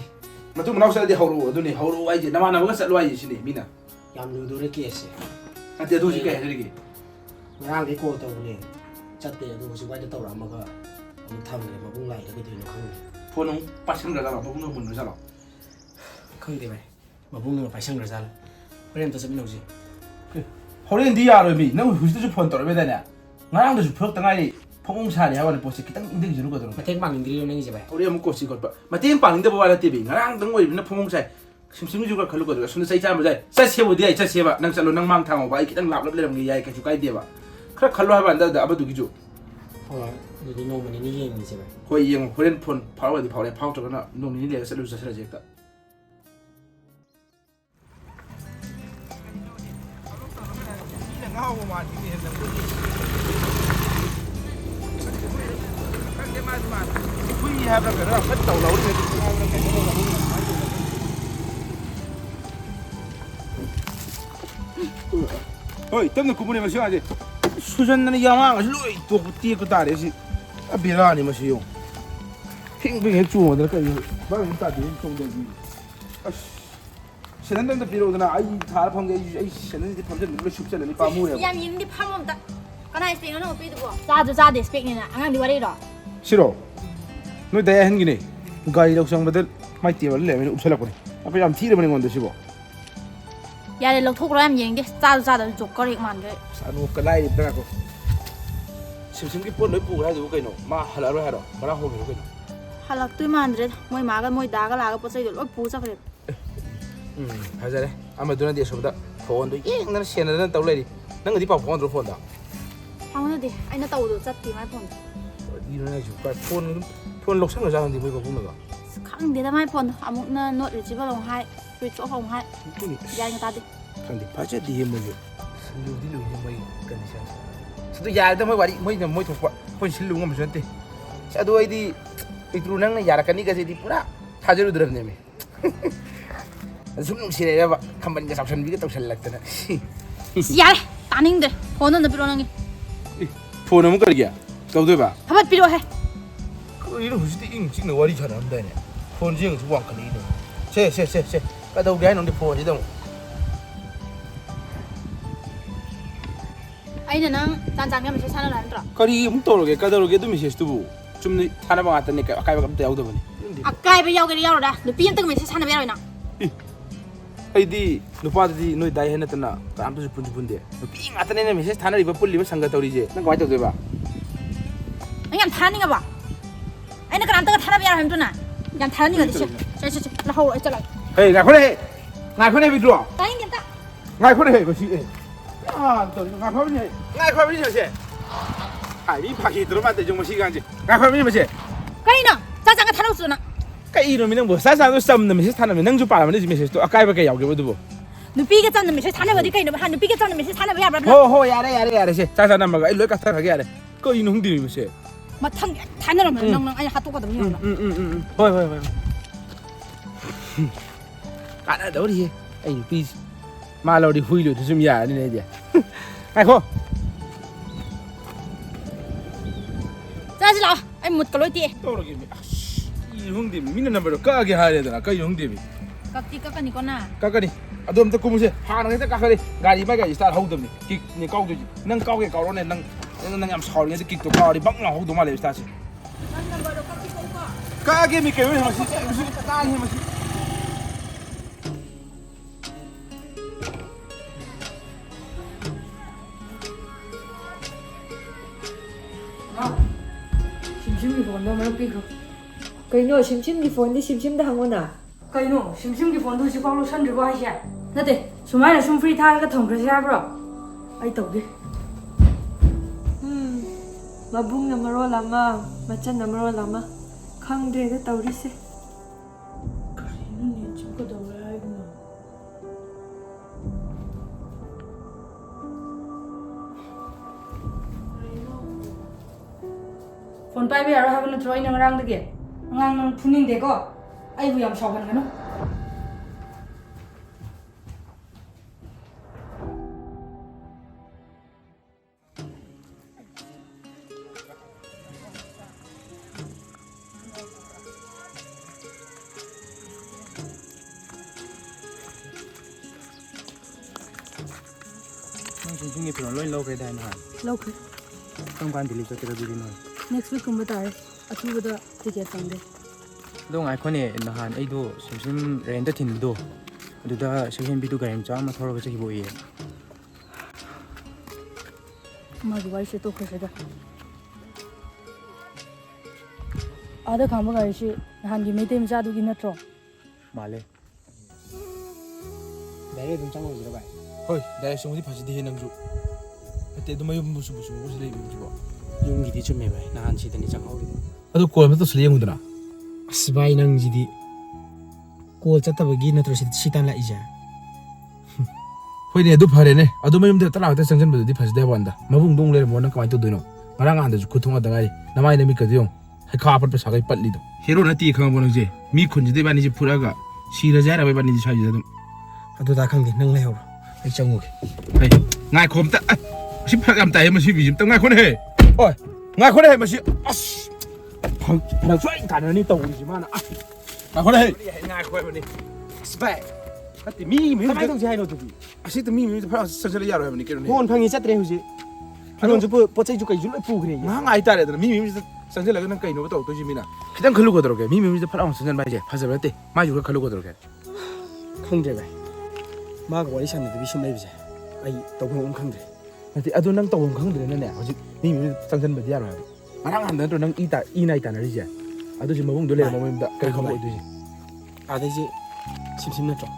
ꯃꯇꯨꯡ ꯃꯅꯥꯎ ꯆꯠꯂꯗꯤ ꯍꯧꯔꯛꯑꯣ ꯑꯗꯨꯅꯤ ꯍꯧꯔꯛꯑꯣ ꯍꯥꯏꯁꯦ ꯅꯃꯥꯟꯅꯕꯒ ꯆꯠꯂꯣ ꯍꯥꯏꯁꯦ ꯁꯤꯅꯤ ꯃꯤꯅ ꯌꯥꯝ ꯂꯨꯗꯣꯔꯦ ꯀꯦꯁꯁꯦ ꯅꯠꯇꯦ ꯑꯗꯨ ꯍꯧꯖꯤꯛ ꯀꯩ ꯍꯥꯏꯖꯔꯤꯒꯦ ꯉꯔꯥꯡꯗꯩ ꯀꯣꯜ ꯇꯧꯕꯅꯦ ꯆꯠꯇꯦ ꯑꯗꯨ ꯍꯧꯖꯤꯛ ꯋꯥꯏꯗ ꯇꯧꯔꯛꯑꯝꯃꯒ ꯑꯃꯨꯛ ꯊꯝꯈ꯭ꯔꯦ ꯃꯕꯨꯡ ꯂꯥꯛꯏꯔ ꯀꯩꯗꯧꯔꯤꯅꯣ ꯈꯪꯗꯦ ꯐꯣꯟ ꯑꯃꯨꯛ ꯄꯥꯏꯁꯟꯈ꯭ꯔꯖꯥꯠꯂꯣ ꯃꯕꯨꯡꯅ ꯃꯨꯟꯈ꯭ꯔꯖꯥꯠꯂꯣ ꯈꯪꯗꯦ ꯚꯥꯏ ꯃꯕꯨꯡꯅ ꯄꯥꯏꯁꯟꯈ꯭ꯔꯖꯥꯠꯂ ꯍꯣꯔꯦꯟ ꯑꯝꯇ ꯆꯠꯃꯤꯟꯅꯧꯁꯤ ꯍꯣꯔꯦꯟꯗꯤ ꯌꯥꯔꯣꯏ ꯃꯤ ꯅꯪ ꯍꯧꯖꯤꯛꯇꯁꯨ ꯐꯣꯟ ꯇꯧꯔꯛꯏꯗꯥꯏꯅꯦ ꯉꯔꯥꯡꯗꯁꯨ ꯐꯨꯔꯛꯇ ꯉꯥꯏꯔꯤ ꯐꯃꯨꯡ ꯁꯥꯔꯤ ꯍꯥꯏꯕ ꯄꯣꯠꯁꯦ ꯈꯤꯇꯪ ꯏꯪꯊꯈꯤꯁꯅꯨ ꯀꯩꯗꯧꯔꯒꯦ ꯃꯇꯦꯡ ꯄꯥꯡꯅꯤꯡꯗ꯭ꯔꯤꯔꯣ ꯅꯪꯒꯤꯁꯦ ꯚꯥꯏ ꯍꯣꯔꯦꯟ ꯑꯃꯨꯛ ꯀꯣꯠꯁꯤ ꯈꯣꯠꯄ ꯃꯇꯦꯡ ꯄꯥꯡꯅꯤꯡꯗꯕ ꯋꯥ ꯅꯠꯇꯦ ꯉꯔꯥꯡꯗꯪ ꯑꯣꯏꯕꯅꯤꯅ ꯐꯃꯨꯡ ꯁꯥꯏ ꯁꯤꯝꯁꯤꯝꯒꯤꯁꯨ ꯈꯔ ꯈꯜꯂꯨ ꯀꯩꯗꯧꯔꯒꯦ ꯁꯣꯝꯗ ꯆꯩ ꯆꯥꯔꯝꯕ ꯌꯥꯏ ꯆꯠꯁꯦꯕꯨꯗꯤ ꯌꯥꯏ ꯆꯠꯁꯦꯕ ꯅꯪ ꯆꯠꯂꯣ ꯅꯪ ꯃꯥꯡ ꯊꯥꯡꯉꯧꯕ ꯑꯩ ꯈꯤꯇꯪ ꯂꯥꯞꯂꯞ ꯂꯩꯔꯝꯒꯦ ꯌꯥꯏ ꯀꯩꯁꯨ ꯀꯥꯏꯗꯦꯕ ꯈꯔ ꯈꯜꯂꯣ ꯍꯥꯏꯕ ꯀꯥꯟꯗ ꯑꯃꯗꯨꯒꯤꯁꯨ ꯍꯣꯏ ꯑꯗꯨꯗꯤ ꯅꯣꯡꯃ ꯅꯤꯅꯤ ꯌꯦꯡꯉꯤꯁꯦ ꯚꯥꯏ ꯍꯣꯏ ꯌꯦꯡꯉꯣ ꯍꯣꯔꯦꯟ ꯐꯣꯟ ꯐꯥꯎꯔꯗꯤ ꯐꯥꯎꯔꯦ ꯐꯥꯎꯗ꯭ꯔꯒꯅ ꯅꯣꯡ ꯅꯤꯅꯤ ꯂꯩꯔꯒ ꯆꯠꯁꯤꯜꯂꯁꯦ ꯍꯦꯛꯇ ꯍꯣꯏ ꯇꯞꯅ ꯀꯨꯝꯕꯅꯦ ꯃꯁꯤ ꯉꯥꯁꯦ 수전나는 양아가 로이 또 띠고 다래지 비라니 마시요 핑핑 주어들 까 방 따디 정도지 신한당도 비로드나 아이 잘 판게 아이 신한지 판전 눌러 쉽잖아 빠무야 ꯌꯥꯝ ꯌꯦꯡꯗꯤ ꯐꯝꯃꯝꯗ ꯀꯅꯥ ꯏꯁꯄꯦꯛꯅꯣ ꯅꯪ ꯄꯤꯗꯨꯕꯣ ꯆꯥꯗꯨ ꯆꯥꯗꯦ ꯏꯁꯄꯦꯛꯅꯤꯅ ꯑꯉꯥꯡꯗꯤ ꯋꯥꯔꯤꯔꯣ 싫어 너 내야 한기네 가이 덕상버들 마이 띠벌 내면 읍살라거니 앞에 좀 티르버는 건데 시보 ꯌꯥꯔꯦ ꯂꯧꯊꯣꯛꯈ꯭ꯔꯣ ꯌꯥꯝ ꯌꯦꯡꯗꯦ ꯆꯥꯗꯨ ꯆꯥꯗꯕ ꯖꯣꯀꯔ ꯍꯦꯛ ꯃꯥꯟꯗ꯭ꯔꯦ 사노 깔라이 있다고 심심기 뻔 너희 보고 해도 그이노 마 할라로 해라 뭐라 호기로 그이노 ꯍꯜꯂꯛꯇꯣꯏ ꯃꯥꯟꯗ꯭ꯔꯦ ꯃꯣꯏ ꯃꯥꯒ ꯃꯣꯏ ꯗꯥꯒ ꯂꯥꯛꯑꯒ ꯄꯣꯠ ꯆꯩꯗꯣ ꯂꯣꯏ ꯄꯨ ꯆꯠꯈ꯭ꯔꯦ 하자래 아마도나 뒤에서보다 폰도 잉나는 시에나는 떠올래리 넌 어디 봐 폰으로 폰다 ꯐꯥꯎꯅꯗꯦ ꯑꯩꯅ ꯇꯧꯕꯗꯣ ꯆꯠꯇꯦ ꯃꯥꯏ ꯐꯣꯟꯗꯣ 이런 애지. 폰 록상 여자한테 뭐 이거 보면 가. ꯈꯪꯗꯦꯗ ꯃꯥꯏ ꯐꯣꯟꯗꯣ ꯑꯃꯨꯛꯅ ꯅꯣꯠ ꯔꯤꯆꯦꯕꯜ ꯑꯃꯨꯛ ꯍꯥꯏ ꯁ꯭ꯋꯤꯆ ꯑꯣꯐ ꯑꯃꯨꯛ ꯍꯥꯏ ꯒ꯭ꯌꯥꯟꯒ ꯇꯥꯗꯦ 근데 빠져디 뭐지? 슬루디 루이 뭐 컨디션. 수도 야르다 뭐 와리 뭐 톡 폰 실루 거 무슨 때. 자도 아이디 이트루 낭나 야라카니 가지디 뿌라 타저로 들었네미. 숨 쉬래야 봐. 한번 이제 잡선 비가 또 살락더나. ꯌꯥꯔꯦ ꯇꯥꯅꯤꯡꯗ꯭ꯔꯦ ꯐꯣꯟ ꯑꯝꯇ ꯄꯤꯔꯛꯑꯣ ꯅꯪꯒꯤ 폰 너무 거리야. 또도 봐. ꯊꯕꯠ ꯄꯤꯔꯛꯑꯣ ꯍꯦ 이런 후시대 잉 찍는 와리 잘 안다네. 폰 지응 주 왕칸이 이거. 세. 까다 우리 하는데 폰이 동. ꯑꯩꯅ ꯅꯪ ꯆꯥꯟ ꯃꯦꯁꯦꯖ ꯊꯥꯅꯔ ꯅꯠꯇ꯭ꯔꯣ 거리 뭉떠로게 까다로게 도 메시지도 좀 타나방 왔다니까 아까가 갑자기 오더니. ꯑꯀꯥꯏꯕ ꯌꯥꯎꯒꯦꯔꯥ ꯌꯥꯎꯔꯣꯏꯔꯥ ꯅꯨꯄꯤ ꯑꯝꯇꯒ ꯃꯦꯁꯦꯖ ꯊꯥꯅꯕ ꯌꯥꯔꯣꯏꯅ 아이디 누파들이 너희 나이 해놨더나 아무도 분데 삥 왔다네 메시지 타나리바 뿔리바 상가 떠리지 난 거기 떠도 봐. ꯅꯪ ꯌꯥꯝ ꯊꯥꯅꯤꯡꯉ 봐 ꯑꯩꯅ ꯀꯅꯥꯝꯇꯒ ꯊꯥꯅꯕ ꯌꯥꯔꯣꯏ ꯍꯥꯏꯕꯗꯨꯅ ꯌꯥꯝ ꯊꯥꯅꯤꯡꯉꯗꯤ ꯁꯤ ꯂꯍꯧꯔꯣ ꯑꯩ ꯆꯠꯂꯒꯦ 헤이 나코네 비드로 ꯇꯥꯅꯤꯡꯗꯦ ꯑꯝꯇ 나코네 그시 아또 나코네 저세 아이 파키 들어만데 좀 시간지 나코네 뭐지 ꯀꯔꯤꯅꯣ ꯆꯥꯡꯒ ꯊꯥꯅꯧꯁꯨ ꯅꯪ ꯀꯩ ꯏꯔꯣꯃꯤꯅꯪ ꯕꯣ ꯁꯥꯁꯥꯗꯣ ꯁꯝꯅ ꯃꯦꯁꯦꯖ ꯊꯥꯅꯕ ꯅꯪꯁꯨ ꯄꯥꯔꯝꯃꯅꯤ ꯃꯦꯁꯦꯖꯇꯣ ꯑꯀꯥꯏꯕ ꯀꯩ ꯌꯥꯎꯒꯦꯕ ꯑꯗꯨꯕꯣ ꯅꯨꯄꯤꯒ ꯆꯝꯅ ꯃꯦꯁꯦꯖ ꯊꯥꯅꯕꯗꯤ ꯀꯩꯅꯣ ꯍꯥ ꯅꯨꯄꯤꯒ ꯆꯝꯅ ꯃꯦꯁꯦꯖ ꯊꯥꯅꯕ ꯌꯥꯕ꯭ꯔꯥ ꯍꯣ ꯌꯥꯔꯦ ꯁꯦ ꯆꯥ ꯅꯝꯃꯒ ꯑꯩ ꯂꯣꯏ ꯀꯥꯊꯈ꯭ꯔꯒꯦ ꯌꯥꯔꯦ ꯀꯩꯅꯣ ꯍꯨꯡꯗꯤꯔꯤꯕꯁꯦ ꯃꯊꯪ ꯊꯥꯅꯔꯝꯃꯅꯤ ꯅꯪ ꯑꯩ ꯍꯥꯠꯇꯣꯛꯀꯗꯕꯅꯤ ꯌꯦꯡꯉꯣ ꯍꯣꯏ ꯀꯥꯟꯅꯗꯧꯔꯤꯍꯦ ꯑꯩ ꯅꯨꯄꯤꯁꯤ ꯃꯥ ꯂꯧꯔꯗꯤ ꯍꯨꯏ ꯂꯣꯏꯗꯨ ꯁꯨꯝ ꯌꯥꯔꯅꯤꯅꯦ ꯑꯩꯗꯤ ꯉꯥꯏꯈꯣ ꯆꯥꯁꯤ ꯂꯥꯛꯑꯣ ꯑꯩ ꯃꯨꯠꯀ ꯂꯣꯏ ꯇꯦꯛꯑꯦ ꯇꯧꯔꯒꯦ 이 형님 미는 넘버로 까게 해야 되나 그 형님이 ꯀꯛꯇꯤ ꯀꯛꯀꯅꯤꯀꯣ ꯅꯪ 까까니 아도 엄청 꾸무세 하나 해서 까까니 가리 마가 스타트 하우더니 킥니 까우더지 난 까게 까로네 난 ям 사오는 게 킥도 까리 막 나오도 말해 스타트 까게 미게 왜 하시 무슨 까니 하시 심심이 폰도 한번 삐고 그이노 심심이 폰이 심심다 한거나 ꯀꯩꯅꯣ ꯁꯤꯝꯒꯤ ꯐꯣꯟꯗꯣ ꯍꯧꯖꯤꯛꯐꯥꯎ ꯂꯧꯁꯟꯗ꯭ꯔꯤꯕꯣ ꯍꯥꯏꯁꯦ ꯅꯠꯇꯦ ꯁꯨꯃꯥꯏꯅ ꯁꯨꯝ ꯐ꯭ꯔꯤ ꯊꯥꯔꯒ ꯊꯝꯈ꯭ꯔꯁꯤ ꯍꯥꯏꯕ꯭ꯔꯣ ꯑꯩ ꯇꯧꯒꯦ 마붕나 마롤라마 마찬나 마롤라마 강대가 떠오르세 그리는 친구도 왜 알구나 ꯐꯣꯟ ꯄꯥꯏꯕ ꯌꯥꯔꯣꯏ ꯍꯥꯏꯕ ꯅꯠꯇ꯭ꯔꯣ ꯑꯩꯅ ꯉꯔꯥꯡꯗꯒꯤ ꯑꯉꯥꯡ ꯅꯪ ꯐꯨꯅꯤꯡꯗꯦꯀꯣ ꯑꯩꯕꯨ ꯌꯥꯝ ꯁꯥꯎꯍꯟꯒꯅꯨ 중에 그런 로인 로게 되나 ꯂꯧꯈ꯭ꯔꯦ 상관 딜리 저 때려 드리노 next week ꯀꯨꯝꯕ ꯇꯥꯔꯦ ꯑꯊꯨꯕꯗ ꯇꯤꯀꯦꯠ ꯐꯪꯗꯦ ꯗꯣꯡ ꯑꯩꯈꯣꯏꯅꯦ ꯅꯍꯥꯟ ꯑꯩꯗꯣ ꯁꯤꯝ ꯔꯦꯟꯗ ꯊꯤꯟꯕꯗꯣ ꯑꯗꯨꯗ ꯁꯦꯝꯕꯤꯗꯨ ꯒꯥꯔꯤ ꯃꯆꯥ ꯑꯃ ꯊꯧꯔꯒ ꯆꯠꯈꯤꯕ ꯑꯣꯏꯌꯦ ꯃꯥꯒꯤ ꯋꯥꯔꯤꯁꯦ ꯇꯣꯛꯈ꯭ꯔꯁꯤꯗ ꯑꯥꯗ ꯈꯥꯝꯕ ꯒꯥꯔꯤꯁꯤ ꯅꯍꯥꯟꯒꯤ ꯃꯩꯇꯩ ꯃꯆꯥꯗꯨꯒꯤ ꯅꯠꯇ꯭ꯔꯣ ꯃꯥꯜꯂꯦ ꯗꯥꯏꯔꯦꯛ ꯑꯗꯨꯝ ꯆꯪꯉꯣꯏꯁꯤꯔ ꯚꯥꯏ ꯍꯣꯏ ꯗꯥꯏꯔꯦꯛ ꯁꯣꯡꯗꯤ ꯐꯖꯗꯦꯍꯦ ꯅꯪꯁꯨ ꯑꯇꯩ ꯑꯗꯨꯝ ꯃꯌꯨꯝ ꯕꯨꯁꯨ ꯂꯩꯕꯤꯕꯁꯤꯕꯣ ꯌꯨꯝꯒꯤꯗꯤ ꯆꯨꯝꯃꯦ ꯚꯥꯏ ꯅꯍꯥꯟ ꯁꯤꯗꯅꯤ ꯆꯪꯍꯧꯔꯤꯗꯣ ꯑꯗꯨ ꯀꯣꯜ ꯑꯃ ꯇꯧꯁꯤꯜꯂ ꯌꯦꯡꯉꯨꯗꯅ ꯑꯁ ꯚꯥꯏ ꯅꯪꯁꯤꯗꯤ ꯀꯣꯜ ꯆꯠꯇꯕꯒꯤ ꯅꯠꯇ꯭ꯔꯣ ꯁꯤ ꯇꯥꯟꯂꯛꯏꯁꯦ ꯍꯣꯏꯅꯦ ꯑꯗꯨ ꯐꯔꯦꯅꯦ ꯑꯗꯨ ꯃꯌꯨꯝꯗ ꯇꯔꯥ ꯈꯛꯇ ꯆꯪꯁꯤꯟꯕꯗꯨꯗꯤ ꯐꯖꯗꯦ ꯋꯥꯟꯗ ꯃꯕꯨꯡ ꯂꯩꯔꯝꯃꯣ ꯅꯪ ꯀꯃꯥꯏꯅ ꯇꯧꯗꯣꯏꯅꯣ ꯉꯔꯥꯡ ꯅꯍꯥꯟꯗꯁꯨ ꯈꯨꯊꯣꯡꯉꯗ ꯉꯥꯏꯔꯤ ꯅꯃꯥꯏ ꯅꯃꯤꯠꯀꯗꯤ ꯌꯦꯡꯉꯨ ꯍꯩꯈꯥ ꯑꯄꯠꯄ ꯁꯥꯒꯩ ꯄꯠꯂꯤꯗꯣ ꯍꯦꯔꯣ ꯅꯠꯇꯦ ꯈꯪꯉꯕꯣ ꯅꯪꯁꯦ ꯃꯤ ꯈꯨꯟꯁꯤꯗ 이반이지 ꯐꯨꯔꯒ ꯁꯤꯔꯁꯦ ꯍꯥꯏꯔꯕ 이반이지 ꯁ꯭ꯋꯥꯏꯁꯤꯗ ꯑꯗꯨꯝ ꯑꯗꯨꯗ ꯈꯪꯗꯦ ꯅꯪ ꯂꯩꯍꯧꯔꯣ ꯑꯩ ꯆꯪꯉꯨꯒꯦ ꯍꯩ ꯉꯥꯏꯈꯣ ꯑꯝꯇ ꯁꯤ ꯐꯔꯛ ꯌꯥꯝ ꯇꯥꯏꯌꯦ ꯃꯁꯤ ꯕꯤꯖꯤ ꯑꯝꯇ ꯉꯥꯏꯈꯣꯅꯦꯍꯦ ꯍꯣꯏ ꯉꯥꯏꯈꯣꯅꯦꯍꯦ ꯃꯁꯤ ꯑꯁ ꯐꯔꯛ ꯁꯣꯏ ꯇꯥꯟꯅꯔꯅꯤ ꯇꯧꯔꯤꯁꯤ ꯃꯥꯅ ꯑꯁ ꯉꯥꯏꯈꯣꯅꯦꯍꯦ ꯉꯥꯏꯈꯣ ꯍꯥꯏꯕꯅꯤ ꯑꯁ ꯚꯥꯏ ꯅꯠꯇꯦ ꯃꯤ ꯃꯌꯨꯝꯗ ꯀꯃꯥꯏꯅ ꯇꯧꯁꯤ ꯍꯥꯏꯅꯣ ꯑꯗꯨꯗꯤ ꯑꯁꯤꯗ ꯃꯤ ꯃꯌꯨꯝꯗ ꯐꯔꯛ ꯆꯪꯁꯤꯜꯂ ꯌꯥꯔꯣꯏ ꯍꯥꯏꯕꯅꯤ ꯀꯩꯅꯣꯅꯦ ꯐꯣꯟ ꯐꯪꯉꯤ ꯆꯠꯇ꯭ꯔꯦ ꯍꯧꯖꯤꯛ ꯐꯤꯔꯣꯟꯁꯨ ꯄꯣꯠ ꯆꯩꯁꯨ ꯀꯩꯁꯨ ꯂꯣꯏ ꯄꯨꯈ꯭ꯔꯦ ꯉꯥꯏꯍꯥꯛ ꯉꯥꯏꯇꯥꯔꯦꯗꯅ ꯃꯤ ꯃꯌꯨꯝꯁꯤꯗ ꯆꯪꯁꯤꯜꯂꯒ ꯅꯪ ꯀꯩꯅꯣꯕ ꯇꯧꯔꯛꯇꯣꯏꯁꯤ ꯃꯤꯅ ꯈꯤꯇꯪ ꯈꯜꯂꯨꯒꯗꯧꯔꯒꯦ ꯃꯤ ꯃꯌꯨꯝꯁꯤꯗ ꯐꯠ ꯂꯥꯎꯅ ꯆꯪꯁꯤꯟꯕ ꯍꯥꯏꯁꯦ ꯐꯖꯕ ꯅꯠꯇꯦ ꯃꯥꯏꯁꯨ ꯈꯔ ꯈꯜꯂꯨꯒꯗꯧꯔꯒꯦ ꯈꯪꯗ꯭ꯔꯦ ꯚꯥꯏ ꯃꯥꯒ ꯋꯥꯔꯤ ꯁꯥꯟꯅꯗꯕꯤ ꯁꯨꯝ ꯂꯩꯕꯁꯦ ꯑꯩ ꯇꯧꯐꯝ ꯑꯃ ꯈꯪꯗ꯭ꯔꯦ ꯅꯠꯇꯦ ꯑꯗꯨ ꯅꯪ ꯇꯧꯐꯝ ꯈꯪꯗ꯭ꯔꯦꯅꯅꯦ ꯍꯧꯖꯤꯛ ꯃꯤ ꯃꯌꯨꯝꯗ ꯆꯪꯁꯤꯟꯕꯗꯤ ꯌꯥꯔꯣꯏ ꯍꯥꯏꯕ ꯉꯔꯥꯡ ꯅꯍꯥꯟꯗ ꯅꯠꯇ꯭ꯔꯣ ꯅꯪ ꯏ ꯅꯥꯏ ꯇꯥꯟꯅꯔꯤꯁꯦ ꯑꯗꯨꯁꯨ ꯃꯕꯨꯡꯗꯣ ꯂꯩꯔꯝꯕ ꯃꯌꯨꯝꯗ ꯀꯔꯤ ꯈꯪꯕ ꯑꯣꯏꯗꯣꯏꯁꯦ ꯑꯗꯩꯁꯦ ꯁꯤꯝ ꯅꯠꯇ꯭ꯔꯣ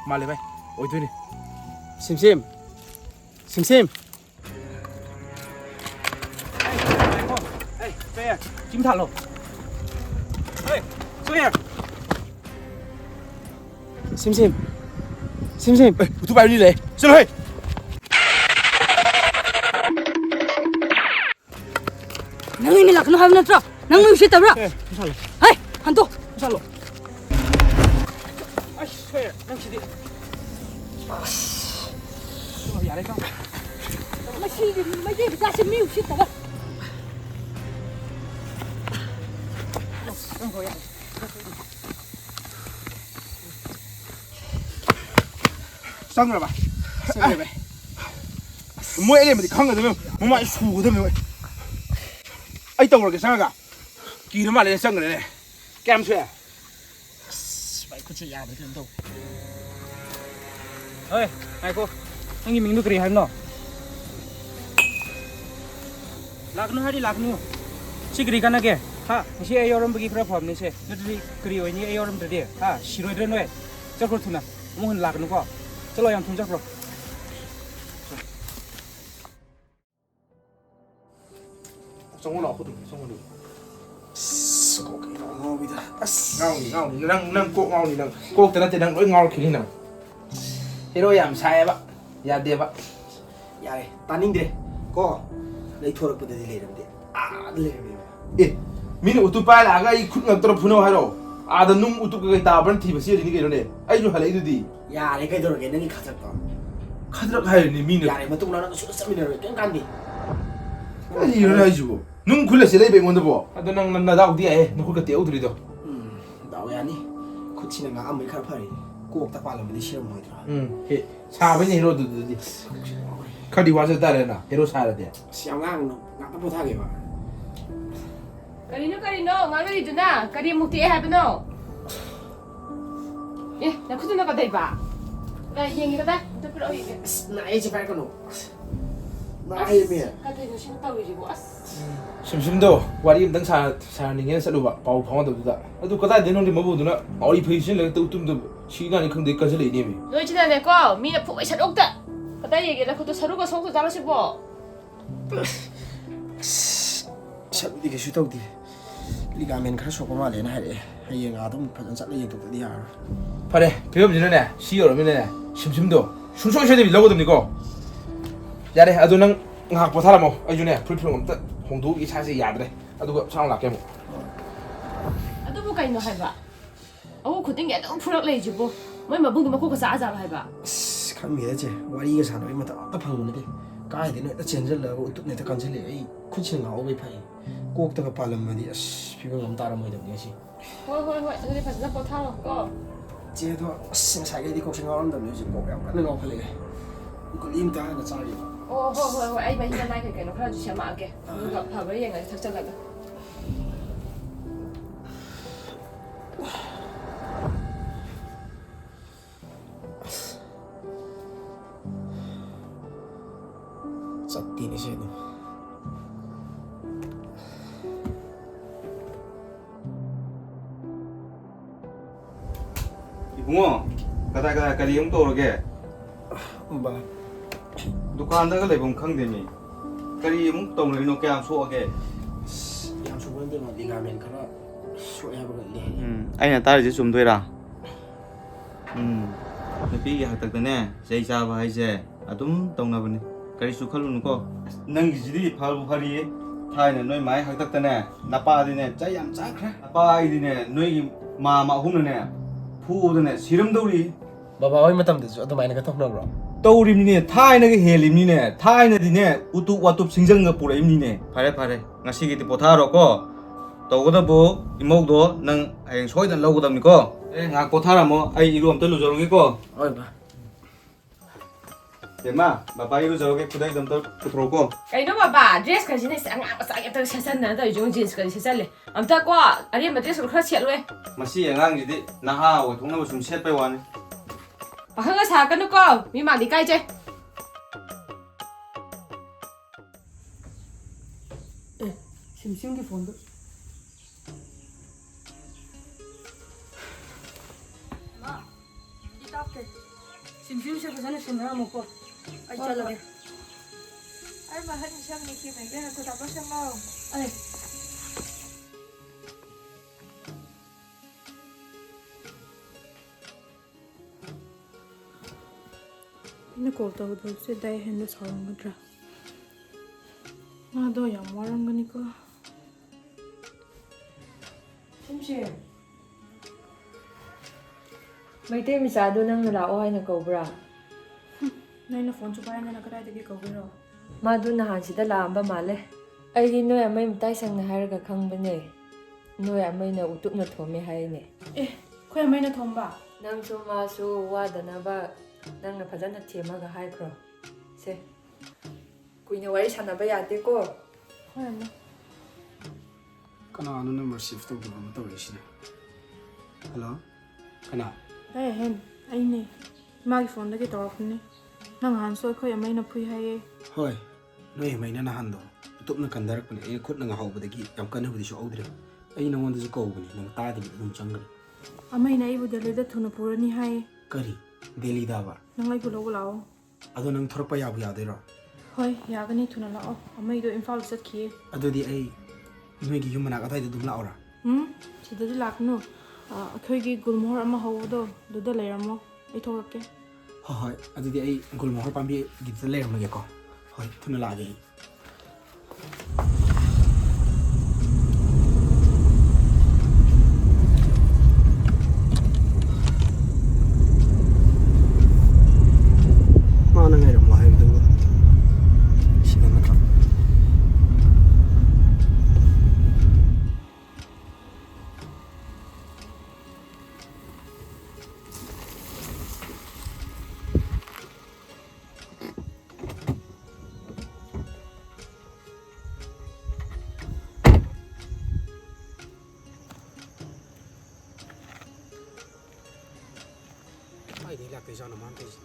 ꯃꯥꯜꯂꯦ ꯚꯥꯏ ꯑꯣꯏꯗꯣꯏꯅꯦ ꯁꯤꯝ 심심. Hey, Fair, Kim Thalo. Hey, Fair. 심심. 심심. 오토바이 올리래. 실로 해. Nang ini lakno ham na tro. Nang mu shita bra. Hey, hantu. 살로. 아이씨, Fair, 난 시디. 야래 가. Masih bisa semi shita bra. 쌍그라 봐. 뭐야 이게 강가 되면 뭐만 수고 되면 아이 떡으로 상가 기름 말에 쌍그래네 깜쳐야 Vậy có chuyện gì với thằng đâu? Ơi, ai cô? Anh nhìn mình được cái gì nó? Lạc nó hay đi lạc nó. Chị cái gì cái kia? Ha, chị ấy orang bagi kerap ham ni se. Jadi kiri ini ấy orang tadi. Ha, siroi dren we. Cakap tu na. Mohon lạc nó ko. Chalo yang tunjuk bro. 성훈아 호동 성훈이 Có cái đó ngon bây giờ. ngao nang cô ngao nang cô tên là tên nang đối ngao kiểu nào thế rồi làm sai bác ya đẹp bác 야래, 따닝들. 거. 내 토락보다 내리는데. 아, 내리네. 예 mình ô tô bay là cái khung ngập tàu phun hay đâu à đàn nung ô tô cái tàu vẫn thì phải xí đi cái đó này ai cho hay lấy đi 야래 cái đồ cái nó 가졌다. 카드락 hay này mình 야래 mà tung nó suốt sắp mình rồi, cái can đi. cái gì nó hay chứ nung khul래 xí lấy bệnh ngon đâu à đàn nang nang đào đi ấy nó khul cái tiêu từ đi đâu 나왜 아니? 코치는 가 아무리 칼파리. 꼭 딱 발라면 싫어 보이더라. 해 사변이 히로 들지 카디 와서 따라나 히로 사야 돼 시험강 나도 못 하게 봐. Karino, ngalari dun na. Kari mukti eh habi no. Eh, nakuto na ka day ba? Na yengi ka da? Ito pero oy. 나 애지 발거 놓. 나 아이미야. Katay no siya tawiri ko as. 심심도 와리 임당 사는게 살로바 바우 방어도다 아도 그다 되는데 뭐 보드나 어리 페이션 내가 또 좀도 시간이 큰데 까지 레이님이 Noi china ne ko, mina pu sa okta. Katay yegi na kuto saruga songso dala si bo. 샤비게 슈터디. 리가멘 khá sổ qua lên hay để hay ngà tôi phải dẫn dắt lên tụi đi à. 파래 배움지네 시여름이네 심심도 순수하셔야 되비 러거든니고 야래 아도 능 ngạc bộ thà mồ 아주네 불필요 없다 홍도 이 사실 야드래 아도 그 상황 낫게 뭐 Ado bu kaino hai ba. Awu kuding ya dong purak lay jibo. Moi mabung ma ko ka sa azal hai ba. 감미야지. 와리가 사는 거 맞다. 딱 방문인데. 까야 되네. 나 젠절라고 또 내가 간절래. 이 쿠치는 나오게 파이. 꼭 다가 발람만이 비가 너무 따라 모이다 보니시. Hoi, adi pa na po thalo ko. 쟤도 생사게 디 곡생 나온다 뮤직 꼭 약간 는 어플레. 이거 임다 하나 짜리. Hoi, ai ba hina nai kai no khara ju siya ma age. Ga pa ba yang ai thak chal laga. satini siya no. 이붕어 가다 가리 용도 오르게 봐. 두칸다가 레봉 캉데미 가리 용 동네 이노 깨암 소하게 양 수건데 뭐 리가멘 카나 소야 버렸네. 아이나 따르지 좀 되라 nupi haktakdane sei chaba haise adum tongnabani karisu khalunuko nangijidi phalbu phari thaina noi mai haktaktane napa dine chai yam chakra napa idine noi ma humne 푸드네 시름돌이 바바 어이 마탐데죠. 어도마이나 가 톡나그로. 떠우림니네 타이나게 헬림니네 타이나디네 우뚝 와뚝 싱정가 뿌레임니네 파레 ngasi기디 보타로고 떠고다보 이목도 능 하영 소이단 러고답니까 ngak 보타라모 아이 이루 엄떨 루저로게고 어이 봐. 대마 바바 이루 저로게 쿠다이 덤떨 부트로고 Kaino ba dress ka jine sa nga sa ya ta sa na da jong jeans ka sa le. Amta ko ari ma dress ko khra chiat lwe. 마시 영앙지디 나하 오 동나무 좀 셋배 와네 Pa ha sa ka no ko. Mi ma di kai che. 심심기 폰도. 심심 셰프 전에 심나 먹고. 아이 잘라게. Ai mà hình xem này kia mày cái là tôi đọc nó xem không? Ê, Nó cổ tàu đồ sẽ đây hình nó sầu lắm ra. Mà đồ giảm quá lắm cái này cơ. 심심. Maitay misado nang nalao ay nagkobra. Này nó phone chụp ảnh này nó cái đây cái cầu cái rồi. Madu nahan sida laamba male. Ay di noy amay mutay sang naharaga kang bane. Noy amay na utuk na thome hay ne. Ê, khoe mày nó thông bà. Nang su ma su wada na ba nang na phajana themaga hay kro. Se. Kuina wari sanaba yate ko. Khoe mày. Kanaano number shift tawdaba ama tawraysiina? Hello? Kana? Đây hen, anh nè. Mai phone đó cái tàu này. Nàng hàn xôi khoe mày nó phui hay. Hoi, noi mayna nahan do. Tupna kandarakpani ay khutna nga hawbadagi yam kana hudi shu awdre. Ay nangondasu kawbani nang taadi dum changal. Amay na ibu Delhi da thuna pura ni hay. Kari? Delhi daba. Nang lai bulo lao. Ado nang thorakpa yabu yadero. Hoi, ya gani thuna lao. Amay do Imphal sat khiye. Adodi ay noigi yum manak atai dum laora. Sida di lakno. Akhoi gi gulmohar ama hawdo duda layarmo. Ay thorakke. Hoi, adodi ay gulmohar pambi gidta layarmage ko. Hoi, thuna lage. Mana ngairamo haibdu. Sida natra. Ai đi lạc tới do nó mang tới gì?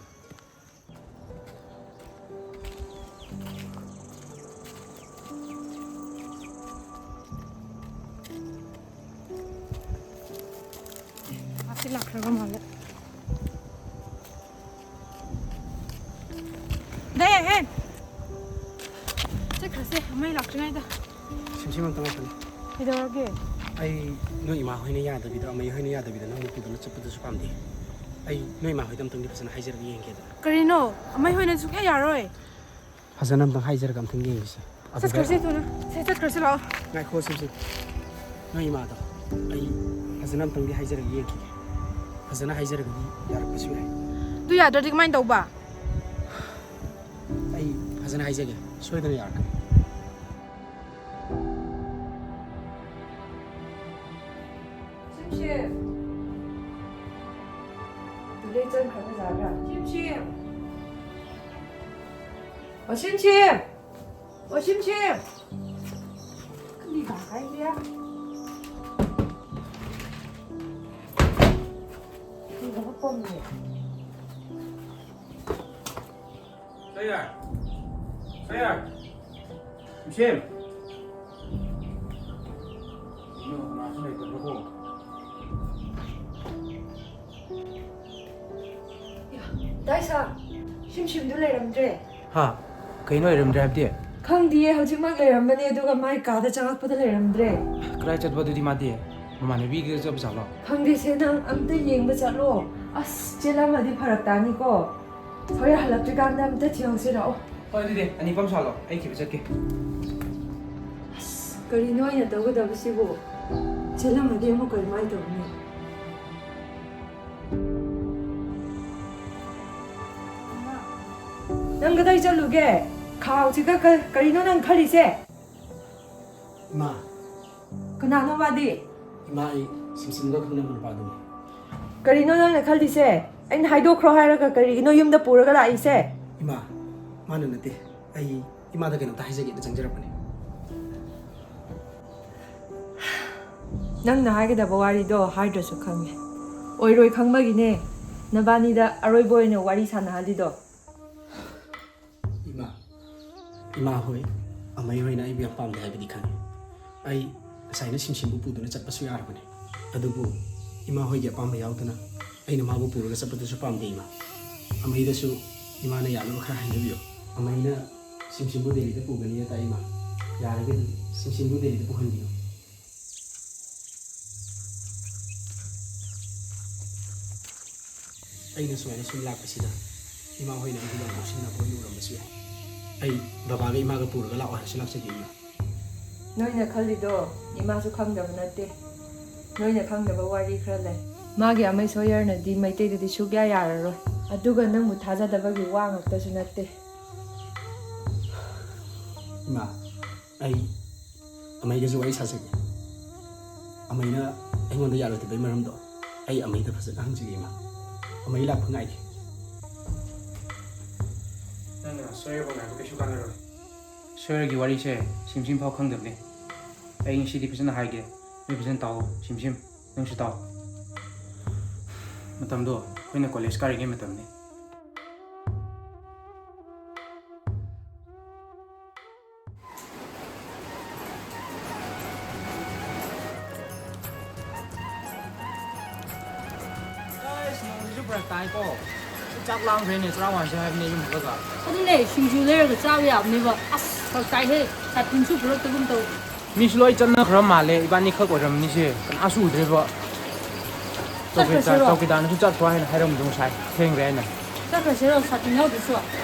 Asi lạc rồi mà lại. Đây hen. Chắc là amay lạc ngay đó. 심심한 땅을 보내. Đi đâu kìa? Ai noi ima hoina yadabida amai hoina yadabida nang mupuduna chapadasu pamde. Ai noi ima hoidam tangdi fasana haijaraga yengkeda. Karino, amay hoy na sukya yaroy. Fasana amtang haijaraga amtang yengise. Sat kersi tu na. Sat kersi lao. Ngai kho simsim. Noi ima da. Ai fasana amtang di haijaraga yengki. Fasana haijaraga di yarak pasu yai. Tu ya dari kemain tau ba? Ai fasana haijage. Soidana yarak. 심심. 둘레 전 가는 자라. 심심. 심심. 심심. 근데 나가야. 이거 헛범이야. Sayar. Sayar. Simsim. Ano, nasa na ito ko. 다이사. 심심 놀래람들. Ha, kayo no iram drive di. ꯈꯪꯗꯤꯌꯦ ꯍꯧꯖꯤꯛꯃꯛ ꯂꯩꯔꯝꯕꯅꯦ ꯑꯗꯨꯒ ꯃꯥꯏ ꯀꯥꯗ ꯆꯪꯉꯛꯄꯗ ꯂꯩꯔꯝꯗ꯭ꯔꯦ. Kray chat ba di mati? Mamanabi ka job salo. ꯈꯪꯗꯦꯁꯦ ꯅꯪ ꯑꯝꯇ ꯌꯦꯡꯕ ꯆꯠꯂꯣ. ꯑꯁ ꯆꯦꯜꯂꯝꯃꯗꯤ ꯐꯔꯛ ꯇꯥꯅꯤꯀꯣ. ꯍꯣꯔꯦꯟ ꯍꯜꯂꯛꯇ꯭ꯔꯤꯀꯥꯟꯗ ꯑꯝꯇ ꯊꯤꯍꯧꯁꯤ ꯂꯥꯛꯑꯣ. Hoy di, ani pam salo. Ay kiba chat ke. ꯑꯁ ꯀꯔꯤꯅꯣ ꯑꯩꯅ ꯇꯧꯒꯗꯕꯁꯤꯕꯨ. ꯆꯦꯜꯂꯝꯃꯗꯤ ꯑꯃꯨꯛ ꯀꯔꯤꯃꯥꯏꯅ ꯇꯧꯅꯤ? ꯅꯪ ꯀꯗꯥꯏ ꯆꯠꯂꯨꯒꯦ? ꯈꯥꯎꯁꯤꯒ ꯀꯔꯤꯅꯣ ꯅꯪ ꯈꯜꯂꯤꯁꯦ? Ima. ꯀꯅꯥꯅꯣ ꯃꯥꯗꯤ? Ima ai simsimda khangna mun padum. ꯀꯔꯤꯅꯣ ꯅꯪꯅ ꯈꯜꯂꯤꯁꯦ? ꯑꯩꯅ ꯍꯥꯏꯗꯣꯛꯈ꯭ꯔꯣ ꯍꯥꯏꯔꯒ ꯀꯔꯤꯒꯤꯅꯣ ꯌꯨꯝꯗ ꯄꯨꯔꯒ ꯂꯥꯛꯏꯁꯦ? Ima. Mana nate. Ai ima da kenota haijage na changjarapani. ꯅꯪꯅ ꯍꯥꯏꯒꯗꯕ ꯋꯥꯔꯤꯗꯣ ꯍꯥꯏꯗ꯭ꯔꯁꯨ ꯈꯪꯉꯦ. ꯑꯣꯏꯔꯣꯏ ꯈꯪꯕꯒꯤꯅꯦ. ꯅꯕꯥꯅꯤꯗ ꯑꯔꯣꯏꯕ ꯑꯣꯏꯅ ꯋꯥꯔꯤ ꯁꯥꯟꯅꯍꯜꯂꯤꯗꯣ. Ima hoi amai hoina ai biam pamde haibadi khangi. Ai asaina simsimbu puduna chatpasu yarabani. Adubu ima hoi ge pamba yaudana aina mabu puraga chapadasu pamde ima. Amai dasu ima na yalo khara hainabiyo. Amai na ꯁꯤꯝꯁꯤꯝꯕꯨ ꯗꯦꯜꯂꯤꯗ ꯄꯨꯒꯅꯤ ꯇꯥꯏ ꯏꯃꯥ ꯌꯥꯔꯒꯗꯤ ꯁꯤꯝꯁꯤꯝꯕꯨ ꯗꯦꯜꯂꯤꯗ ꯄꯨꯍꯟꯕꯤꯌꯨ ꯑꯩꯅ ꯁꯨꯃꯥꯏꯅ ꯁꯨꯝ ꯂꯥꯛꯄꯁꯤꯗ ꯏꯃꯥ ꯍꯣꯏꯅ ꯑꯩꯕꯨ ꯌꯥꯝ ꯉꯥꯎꯁꯤꯟꯅꯕ ꯑꯣꯏꯅ ꯎꯔꯝꯕꯁꯨ ꯌꯥꯏ ꯑꯩ ꯕꯕꯥꯒ ꯏꯃꯥꯒ ꯄꯨꯔꯒ ꯂꯥꯛꯑꯣ ꯍꯥꯏꯔꯁꯨ ꯂꯥꯛꯆꯒꯦ ꯏꯃꯥ ꯅꯣꯏꯅ ꯈꯜꯂꯤꯗꯣ ꯏꯃꯥꯁꯨ ꯈꯪꯗꯕ ꯅꯠꯇꯦ ꯅꯣꯏꯅ ꯈꯪꯗꯕ ꯋꯥꯔꯤ ꯈꯔ ꯂꯩ ꯃꯥꯒꯤ ꯑꯃꯩ ꯁꯣꯌꯔꯅꯗꯤ ꯃꯩꯇꯩꯗꯗꯤ ꯁꯨꯛꯌꯥ ꯌꯥꯔꯔꯣꯏ ꯑꯗꯨꯒ ꯅꯪꯕꯨ ꯊꯥꯖꯗꯕꯒꯤ ꯋꯥ ꯉꯥꯛꯇꯁꯨ ꯅꯠꯇꯦ ꯏꯃꯥ ꯑꯩ ꯑꯃꯩꯒꯁꯨ ꯋꯥꯔꯤ ꯁꯥꯖꯒꯦ ꯑꯃꯩꯅ ꯑꯩꯉꯣꯟꯗ ꯌꯥꯔꯣꯏꯗꯕꯩ ꯃꯔꯝꯗꯣ ꯑꯩ ꯑꯃꯩꯗ ꯐꯖꯅ ꯍꯪꯖꯒꯦ ꯏꯃꯥ ꯑꯃꯩ ꯂꯥꯛꯄ ꯉꯥꯏꯒꯦ ꯅꯪꯅ ꯁꯣꯌꯔꯕꯨ ꯉꯥꯏꯕ ꯀꯩꯁꯨ ꯀꯥꯟꯅꯔꯣꯏ ꯁꯣꯌꯔꯒꯤ ꯋꯥꯔꯤꯁꯦ ꯁꯤꯝꯁꯤꯝ ꯐꯥꯎ ꯈꯪꯗꯕꯅꯤ ꯑꯩ ꯉꯁꯤꯗꯤ ꯐꯖꯅ ꯍꯥꯏꯒꯦ ꯅꯣꯏ ꯐꯖꯅ ꯇꯥꯎ ꯁꯤꯝꯁꯤꯝ ꯅꯪꯁꯨ ꯇꯥꯎ ꯃꯇꯝꯗꯣ ꯑꯩꯈꯣꯏꯅ ꯀꯣꯂꯦꯖ ꯀꯥꯔꯤꯉꯩ ꯃꯇꯝꯅꯤ ꯇꯥꯏꯀꯣ ꯆꯥꯛ ꯂꯥꯡꯈ꯭ꯔꯦꯅꯦ ꯆꯔꯥ ꯋꯥꯟꯁꯦ ꯍꯥꯏꯕꯅꯦ ꯌꯨꯝ ꯍꯜꯂꯒ ꯑꯗꯨꯅꯦ ꯁꯤꯡꯖꯨ ꯂꯩꯔꯒ ꯆꯥꯕ ꯌꯥꯕꯅꯦꯕ ꯑꯁ ꯐꯔꯛ ꯇꯥꯏꯍꯦ ꯁꯥꯇꯤꯟꯁꯨ ꯄꯨꯔꯛꯇꯒꯨꯝ ꯇꯧ ꯃꯤꯁꯨ ꯂꯣꯏ ꯆꯠꯅꯈ꯭ꯔ ꯃꯥꯜꯂꯦ ꯏꯕꯥꯅꯤ ꯈꯛ ꯑꯣꯏꯔꯝꯅꯤꯁꯦ ꯀꯅꯥꯁꯨ ꯎꯗ꯭ꯔꯦꯕ ꯆꯧꯀꯤꯗꯥꯔꯅꯁꯨ ꯆꯠꯈ꯭ꯔꯣ ꯍꯥꯏꯅ ꯍꯥꯏꯔꯝꯕꯗꯣ ꯉꯁꯥꯏ ꯊꯦꯡꯈ꯭ꯔꯦ ꯍꯥꯏꯅ ꯆꯠꯈ꯭ꯔꯁꯤꯔꯣ ꯁꯥꯇꯤꯟ ꯌꯥꯎꯗ꯭ꯔꯁꯨ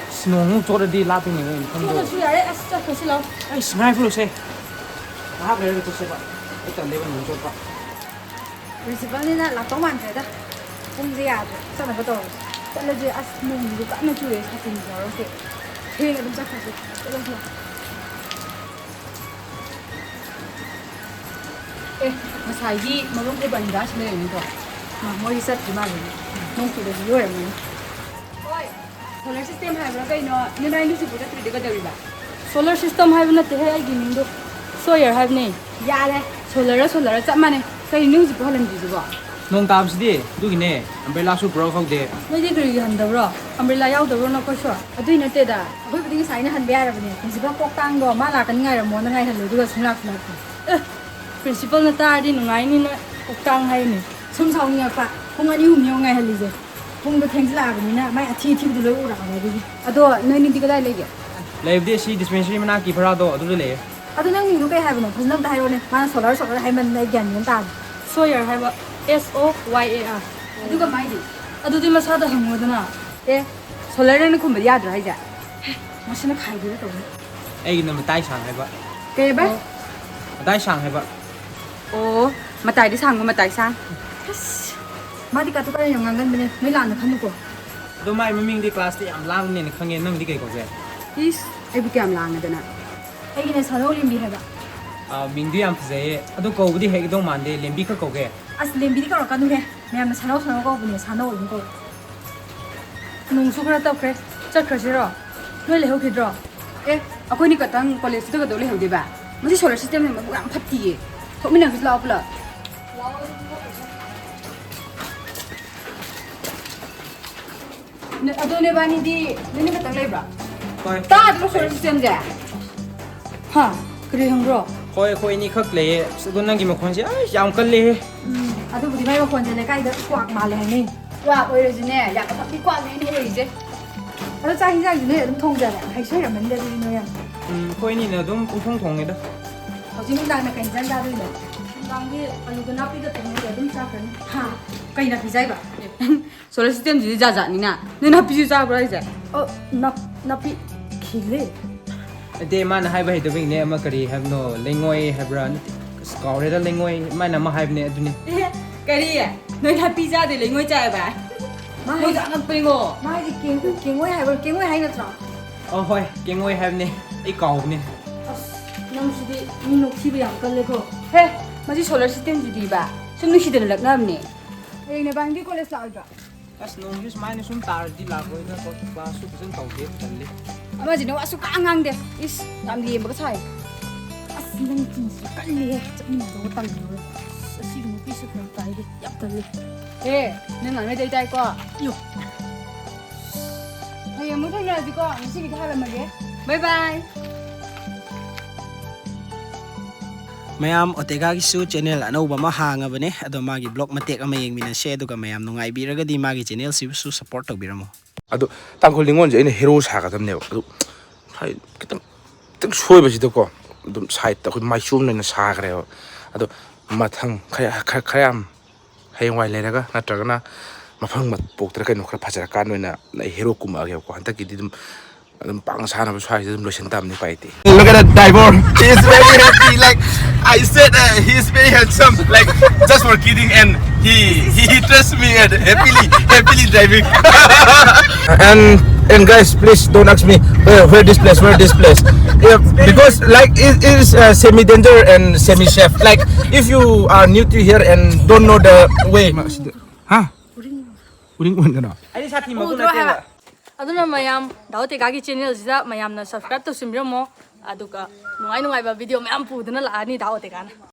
ꯅꯣꯡꯃꯨꯛ ꯆꯣꯠꯂꯗꯤ ꯂꯥꯞꯄꯤꯅꯦ ꯃꯐꯝꯗꯣ ꯆꯠꯂꯁꯨ ꯌꯥꯔꯦ ꯑꯁ ꯆꯠꯈ꯭ꯔꯁꯤ ꯂꯥꯛꯑꯣ ꯑꯩ ꯉꯥꯏꯈꯨꯔꯁꯦ ꯉꯥꯏꯍꯥꯛ ꯂꯩꯔꯒ ꯆꯠꯁꯦꯕ ꯑꯩ ꯇꯜꯂꯦꯕ ꯅꯣꯡ ꯆꯣꯠꯄ ꯄ꯭ꯔꯤꯟꯁꯤꯄꯜꯅꯤꯅ ꯂꯥꯛꯇꯧ ꯃꯥꯟꯗ꯭ꯔꯦꯗ ꯄꯨꯡꯁꯦ ꯌꯥꯗ꯭ꯔꯦ ꯆꯠꯅꯕ ꯇꯧꯔꯁꯦ ꯆꯠꯂꯁꯦ ꯑꯁ ꯅꯣꯡꯁꯤꯁꯨ ꯀꯟꯅ ꯆꯨꯔꯦ ꯁꯥꯇꯤꯟ ꯌꯥꯎꯔꯛꯇꯦ ꯊꯦꯡꯅ ꯑꯗꯨꯝ ꯆꯠꯈ꯭ꯔꯁꯦ ꯆꯠꯂꯁꯤ ꯉꯁꯥꯏꯒꯤ ꯃꯔꯨꯞ ꯕꯟꯗꯥꯁ ꯂꯩꯔꯅꯤꯀꯣ ꯃꯣꯏ ꯆꯠꯇ꯭ꯔꯤ ꯃꯥꯜꯂꯦ ꯅꯣꯡ ꯆꯨꯗꯁꯨ ꯂꯣꯏꯔꯝꯃꯅꯤ ꯍꯣꯏ ꯁꯣꯂꯔ ꯁꯤꯁꯇꯦꯝ ꯍꯥꯏꯕ꯭ꯔꯥ ꯀꯩꯅꯣ ꯅꯣꯏ ꯅꯨꯡꯁꯤꯠꯄꯨ ꯆꯠꯇ꯭ꯔꯤꯗꯤ ꯀꯩꯗꯧꯔꯤꯕ ꯁꯣꯂꯔ ꯁꯤꯁꯇꯦꯝ ꯍꯥꯏꯕ ꯅꯠꯇꯦꯍꯦ ꯑꯩꯒꯤ ꯃꯤꯡꯗꯣ ꯁꯣꯌꯔ ꯍꯥꯏꯕꯅꯦ ꯌꯥꯔꯦ ꯁꯣꯂꯔ ꯆꯞ ꯃꯥꯟꯅꯩ ꯀꯩ ꯅꯪ ꯍꯧꯖꯤꯛ ꯍꯜꯍꯟꯗ꯭ꯔꯤꯁꯤꯕꯣ ꯅꯣꯡ ꯇꯥꯕꯁꯤꯗꯤ ꯑꯗꯨꯒꯤꯅꯦ ꯑꯝꯕ꯭ꯔꯦꯂꯥꯁꯨ ꯄꯨꯔꯛꯍꯧꯗꯦ ꯅꯣꯏꯗꯤ ꯀꯔꯤꯒꯤ ꯍꯟꯗꯕ꯭ꯔꯣ ꯑꯝꯕ꯭ꯔꯦꯂꯥ ꯌꯥꯎꯗꯕ꯭ꯔꯣ ꯅꯈꯣꯏꯁꯨ ꯑꯗꯨꯏ ꯅꯠꯇꯦꯗ ꯑꯩꯈꯣꯏꯕꯨꯗꯤ ꯉꯁꯥꯏꯅ ꯍꯟꯕ ꯌꯥꯔꯕꯅꯦ ꯄ꯭ꯔꯤꯟꯁꯤꯄꯜ ꯀꯣꯛꯇꯥꯡꯗꯣ ꯃꯥ ꯂꯥꯛꯀꯅꯤ ꯉꯥꯏꯔꯝꯃꯣꯅ ꯉꯥꯏꯍꯜꯂꯦ ꯑꯗꯨꯒ ꯁꯨꯡꯂꯥꯛꯁꯨ ꯂꯥꯛꯇꯦ ꯄ꯭ꯔꯤꯟꯁꯤꯄꯜꯅ ꯇꯥꯔꯗꯤ ꯅꯨꯡꯉꯥꯏꯅꯤ ꯅꯣꯏ ꯀꯣꯛꯇꯥꯡ ꯍꯥꯏꯅꯤ ꯁꯨꯝ ꯁꯥꯎꯅꯤꯡꯉꯛꯄ ꯄꯨꯡ 2-3 ꯉꯥꯏꯍꯜꯂꯤꯁꯦ ꯄꯨꯡꯗꯣ ꯊꯦꯡꯖꯤꯜꯂꯛꯑꯕꯅꯤ나 ꯃꯥꯏ ꯑꯊꯤꯕꯗꯣ ꯂꯣꯏ ꯎꯔꯛꯑꯕ ꯑꯗꯨꯒꯤ ꯑꯗꯣ ꯅꯣꯏꯅꯤꯗꯤ ꯀꯗꯥꯏ ꯂꯩꯒꯦ ꯂꯩꯕꯗꯤ ꯁꯤ ꯗꯤꯁꯄꯦꯟꯁꯔꯤ ꯃꯅꯥꯛꯀꯤ ꯚꯔꯥꯗꯣ ꯑꯗꯨꯗ ꯂꯩꯌꯦ ꯑꯗꯣ ꯅꯪ ꯃꯤꯡꯗꯣ ꯀꯩ ꯍꯥꯏꯕꯅꯣ ꯐꯖꯅ ꯑꯝꯇ ꯍꯥꯏꯔꯣꯅꯦ ꯃꯥꯅ ꯁꯣꯂꯔ ꯍꯥꯏꯃꯟꯅ ꯑꯩ ꯒ꯭ꯌꯥꯟ ꯃꯦꯟ ꯇꯥꯗꯦ ꯁꯣꯌꯔ ꯍꯥꯏꯕ SOYAR ꯑꯗꯨꯒ ꯃꯥꯏꯗꯤ ꯑꯗꯨꯗꯤ ꯃꯁꯥꯗ ꯍꯪꯉꯣꯗꯅ ꯑꯦ ꯁꯣꯂꯔꯅ ꯈꯨꯝꯕꯗꯤ ꯌꯥꯗ꯭ꯔꯣ ꯍꯥꯏꯁꯦ ꯃꯁꯤꯅ ꯈꯥꯏꯗꯣꯏꯔ ꯇꯧꯅꯤ ꯑꯩꯒꯤꯅ ꯃꯇꯥꯏ ꯁꯥꯡ ꯍꯥꯏꯕ ꯀꯩꯕ ꯃꯇꯥꯏ ꯁꯥꯡ ꯍꯥꯏꯕ ꯑꯣ ꯃꯇꯥꯏꯗꯤ ꯁꯥꯡꯕ ꯃꯇꯥꯏ ꯁꯥꯡ ꯑꯁ ꯃꯥꯗꯤ ꯀꯥꯇꯨ ꯀꯥꯔꯟ ꯌꯥꯝ ꯉꯥꯡꯒꯟꯕꯅꯦ ꯅꯣꯏ ꯂꯥꯟꯅ ꯈꯟꯅꯨꯀꯣ ꯑꯗꯣ ꯃꯥꯏ ꯃꯃꯤꯡꯗꯤ ꯀ꯭ꯂꯥꯁꯇ ꯌꯥꯝ ꯂꯥꯡꯕꯅꯦꯅ ꯈꯪꯉꯦ ꯅꯪꯗꯤ ꯀꯩ ꯀꯧꯒꯦ ꯏꯁ ꯑꯩꯕꯨ ꯀꯌꯥꯝ ꯂꯥꯡꯉꯗꯅ ꯑꯩꯒꯤꯅ ꯁꯥꯅꯧ ꯂꯦꯝꯕꯤ ꯍꯥꯏꯕ ꯃꯤꯡꯗꯤ ꯌꯥꯝ ꯐꯖꯩꯌꯦ ꯑꯗꯣ ꯀꯧꯕꯗꯤ ꯍꯦꯛꯗꯧ ꯃꯥꯟꯗꯦ ꯂꯦꯝꯕꯤ ꯈꯛ ꯀꯧꯒꯦ ꯑꯁ ꯂꯦꯝꯕꯤꯗꯤ ꯀꯧꯔꯛꯀꯅꯨꯍꯦ ꯃꯌꯥꯝꯅ ꯁꯥꯅꯧ ꯀꯧꯕꯅꯦ ꯁꯥꯅꯧ ꯑꯗꯨꯝ ꯀꯧ ꯅꯣꯡꯁꯨ ꯈꯔ ꯇꯞꯈ꯭ꯔꯦ ꯆꯠꯈ꯭ꯔꯁꯤꯔꯣ ꯅꯣꯏ ꯂꯩꯍꯧꯈꯤꯗ꯭ꯔꯣ ꯑꯦ ꯑꯩꯈꯣꯏꯅꯤ ꯈꯛꯇꯪ ꯀꯣꯂꯦꯖꯇꯨꯗ ꯀꯩꯗꯧ ꯂꯩꯍꯧꯗꯣꯏꯕ ꯃꯁꯤ ꯁꯣꯂꯔ ꯁꯤꯁꯇꯦꯝꯁꯦ ꯃꯕꯨꯛ ꯌꯥꯝ ꯐꯠꯇꯤꯌꯦ ꯊꯣꯛꯃꯤꯟꯅꯈꯤꯁꯤ ꯂꯥꯛꯑꯣ ꯄꯨꯂꯞ ꯑꯗꯣ ꯅꯣꯏꯕꯥꯅꯤꯗꯤ ꯅꯣꯏꯅꯤ ꯈꯛꯇꯪ ꯂꯩꯕ꯭ꯔꯥ ꯍꯣꯏ ꯇꯥꯗ꯭ꯔꯣ ꯁꯣꯂꯔ ꯁꯤꯁꯇꯦꯝꯁꯦ ꯍꯥ ꯀꯔꯤ ꯍꯪꯕ꯭ꯔꯣ ꯍꯣꯏ ꯑꯩꯈꯣꯏ ꯑꯅꯤ ꯈꯛ ꯂꯩꯌꯦ ꯑꯁ ꯑꯗꯣ ꯅꯪꯒꯤ ꯃꯈꯣꯟꯁꯦ ꯑꯩ ꯌꯥꯝ ꯀꯜꯂꯦꯍꯦ ꯑꯗꯨꯕꯨꯗꯤ ꯃꯥꯏ ꯃꯈꯣꯟꯁꯦ ꯂꯩꯀꯥꯏꯗ ꯀ꯭ꯋꯥꯛ ꯃꯥꯜꯂꯦ ꯍꯥꯏꯅꯩ ꯀ꯭ꯋꯥꯛ ꯑꯣꯏꯔꯁꯨꯅꯦ ꯌꯥꯝꯅ ꯐꯠꯇꯤ ꯀ꯭ꯋꯥꯛꯅꯦ ꯑꯩꯅ ꯑꯣꯏꯔꯤꯁꯦ ꯑꯗꯣ ꯆꯥꯛ ꯌꯦꯟꯖꯥꯡꯁꯨ ꯅꯣꯏ ꯑꯗꯨꯝ ꯊꯣꯡꯖꯔꯦ ꯍꯩꯁꯨ-ꯍꯩꯔꯝꯃꯅꯤꯗ ꯑꯗꯨꯗꯤ ꯅꯣꯏ ꯌꯥꯝ ꯑꯩꯈꯣꯏ ꯑꯅꯤꯅ ꯑꯗꯨꯝ ꯄꯨꯡꯊꯣꯡ ꯊꯣꯡꯉꯦꯗ ꯍꯧꯖꯤꯛ ꯅꯨꯡꯗꯥꯡꯅ ꯀꯩ ꯌꯦꯟꯖꯥꯡ ꯆꯥꯗꯣꯏꯅꯣ ꯅꯨꯡꯗꯥꯡꯗꯤ ꯑꯂꯨꯒ ꯅꯥꯄꯤꯒ ꯊꯣꯡꯉꯒ ꯑꯗꯨꯝ ꯆꯥꯈ꯭ꯔꯅꯤ ꯍꯥ ꯀꯩ ꯅꯥꯄꯤ ꯆꯥꯏꯕ ꯁꯣꯂꯔ ꯁꯤꯁꯇꯦꯝꯁꯤꯗꯤ ꯖꯥꯠ ꯖꯥꯠꯅꯤꯅ ꯅꯣꯏ ꯅꯥꯄꯤꯁꯨ ꯆꯥꯕ꯭ꯔꯣ ꯍꯥꯏꯁꯦ ꯅꯥꯄꯤ ꯈꯤꯂꯦ ꯅꯠꯇꯦ ꯃꯥꯅ ꯍꯥꯏꯕ ꯍꯩꯇꯕꯒꯤꯅꯦ ꯑꯃ ꯀꯔꯤ ꯍꯥꯏꯕꯅꯣ ꯂꯩꯉꯣꯏ ꯍꯥꯏꯕ꯭ꯔꯥ ꯅꯠꯇꯦ ꯑꯁ ꯀꯥꯎꯔꯦꯗ ꯂꯩꯉꯣꯏ ꯃꯥꯅ ꯑꯃ ꯍꯥꯏꯕꯅꯦ ꯑꯗꯨꯅꯤ ꯀꯔꯤ ꯅꯣꯏ ꯅꯥꯄꯤ ꯆꯥꯗꯦ ꯂꯩꯉꯣꯏ ꯆꯥꯏꯕ ꯃꯣꯏꯗ ꯑꯉꯛꯄꯅꯤꯀꯣ ꯃꯥꯒꯤ ꯀꯦꯡꯉꯣꯏ ꯍꯥꯏꯕ꯭ꯔꯥ ꯀꯦꯡꯉꯣꯏ ꯍꯥꯏ ꯅꯠꯇ꯭ꯔꯣ ꯍꯣꯏ ꯀꯦꯡꯉꯣꯏ ꯍꯥꯏꯕꯅꯦ ꯑꯩ ꯀꯥꯎꯕꯅꯦ ꯑꯁ ꯅꯪꯁꯤꯗꯤ ꯃꯤ ꯅꯣꯛꯊꯤꯕ ꯌꯥꯝ ꯀꯜꯂꯦꯀꯣ ꯍꯦ ꯃꯁꯤ ꯁꯣꯂꯔ ꯁꯤꯁꯇꯦꯝꯁꯤꯗꯤꯕ ꯁꯨꯝ ꯅꯨꯡꯁꯤꯗꯅ ꯂꯛꯅꯕꯅꯦ ꯍꯌꯦꯡ ꯅꯕꯥꯅꯤꯗꯤ ꯀꯣꯂꯦꯖ ꯂꯥꯛꯑꯣꯏꯗ꯭ꯔꯣ ꯑꯁ ꯅꯣꯡꯁꯤ ꯁꯨꯃꯥꯏꯅ ꯁꯨꯝ ꯇꯥꯔꯗꯤ ꯂꯥꯛꯄꯣꯏꯗ ꯀ꯭ꯂꯥꯁꯁꯨ ꯐꯖꯅ ꯇꯧꯗꯦ ꯇꯜꯂꯤ ꯑꯃꯁꯤꯅ ꯋꯥ ꯁꯨꯛꯉꯥꯡ ꯉꯥꯡꯗꯦ ꯏꯁ ꯌꯥꯝ ꯂꯦꯝꯕꯒ ꯁꯥꯏ ꯑꯁ ꯅꯪ ꯆꯤꯟꯁꯤ ꯀꯜꯂꯤꯍꯦ ꯆꯠꯃꯤꯟꯅꯗꯧꯕ ꯇꯜꯂꯤꯍꯦ ꯑꯁꯤꯒꯤ ꯅꯨꯄꯤꯁꯨ ꯈꯔ ꯇꯥꯏꯗꯦ ꯌꯥꯝ ꯇꯜꯂꯦ ꯑꯦ ꯅꯪ ꯉꯥꯡꯅꯗꯩ ꯇꯥꯏꯀꯣ ꯍꯌꯦꯡ ꯑꯃꯨꯛ ꯊꯦꯡꯅꯔꯁꯤꯀꯣ ꯉꯁꯤꯒꯤꯗꯤ ꯍꯜꯂꯝꯃꯒꯦ ꯕꯥꯏ ꯕꯥꯏ ꯃꯌꯥꯝ ꯑꯣꯇꯦꯒꯥꯒꯤꯁꯨ ꯆꯦꯅꯦꯜ ꯑꯅꯧꯕ ꯑꯃ ꯍꯥꯡꯉꯕꯅꯦ ꯑꯗꯣ ꯃꯥꯒꯤ ꯕ꯭ꯂꯣꯛ ꯃꯇꯦꯛ ꯑꯃ ꯌꯦꯡꯃꯤꯟꯅꯁꯦ ꯑꯗꯨꯒ ꯃꯌꯥꯝ ꯅꯨꯡꯉꯥꯏꯕꯤꯔꯒꯗꯤ ꯃꯥꯒꯤ ꯆꯦꯅꯦꯜꯁꯤꯕꯨꯁꯨ ꯁꯞꯄꯣꯔꯠ ꯇꯧꯕꯤꯔꯝꯃꯣ ꯑꯗꯣ ꯇꯥꯡꯈꯨꯜ ꯅꯤꯉꯣꯜꯁꯦ ꯑꯩꯅ ꯍꯦꯔꯣ ꯁꯥꯒꯗꯕꯅꯦꯕ ꯑꯗꯨ ꯍꯥꯏ ꯈꯤꯇꯪ ꯁꯣꯏꯕꯁꯤꯗꯀꯣ ꯑꯗꯨꯝ ꯁꯥꯏꯠꯇ ꯑꯩꯈꯣꯏ ꯃꯥꯏꯆꯣꯝ ꯑꯣꯏꯅ ꯁꯥꯈ꯭ꯔꯦꯕ ꯑꯗꯣ ꯃꯊꯪ ꯈꯔ ꯌꯥꯝ ꯍꯌꯦꯡꯋꯥꯏ ꯂꯩꯔꯒ ꯅꯠꯇ꯭ꯔꯒꯅ ꯃꯐꯝ ꯄꯣꯛꯇ꯭ꯔ ꯀꯩꯅꯣ ꯈꯔ ꯐꯖꯔꯀꯥꯟꯗ ꯑꯣꯏꯅ ꯑꯩ ꯍꯦꯔꯣ ꯀꯨꯝꯃꯛꯑꯒꯦꯕꯀꯣ ꯍꯟꯗꯛꯀꯤꯗꯤ ꯑꯗꯨꯝ ꯄꯥꯡꯅ ꯁꯥꯟꯅꯕ ꯁ꯭ꯋꯥꯏꯁꯤꯗ ꯑꯗꯨꯝ ꯂꯣꯏꯁꯤꯟ ꯇꯥꯕꯅꯤ ꯄꯥꯏꯇꯦ. Look at that diver. He is very happy. Like I said, he is very handsome. Like just for kidding, and he trusts me and happily driving. And guys, please don't ask me where this place. Yeah, because like it is semi danger and semi safe. Like if you are new to here and don't know the way. Huh? Uring na. Ai sa thi ma ku na te ba. aduna mayam daote ga gi channel sida mayam na subscribe to simramo aduga nungai nungai ba video mayam puduna la ani daote kana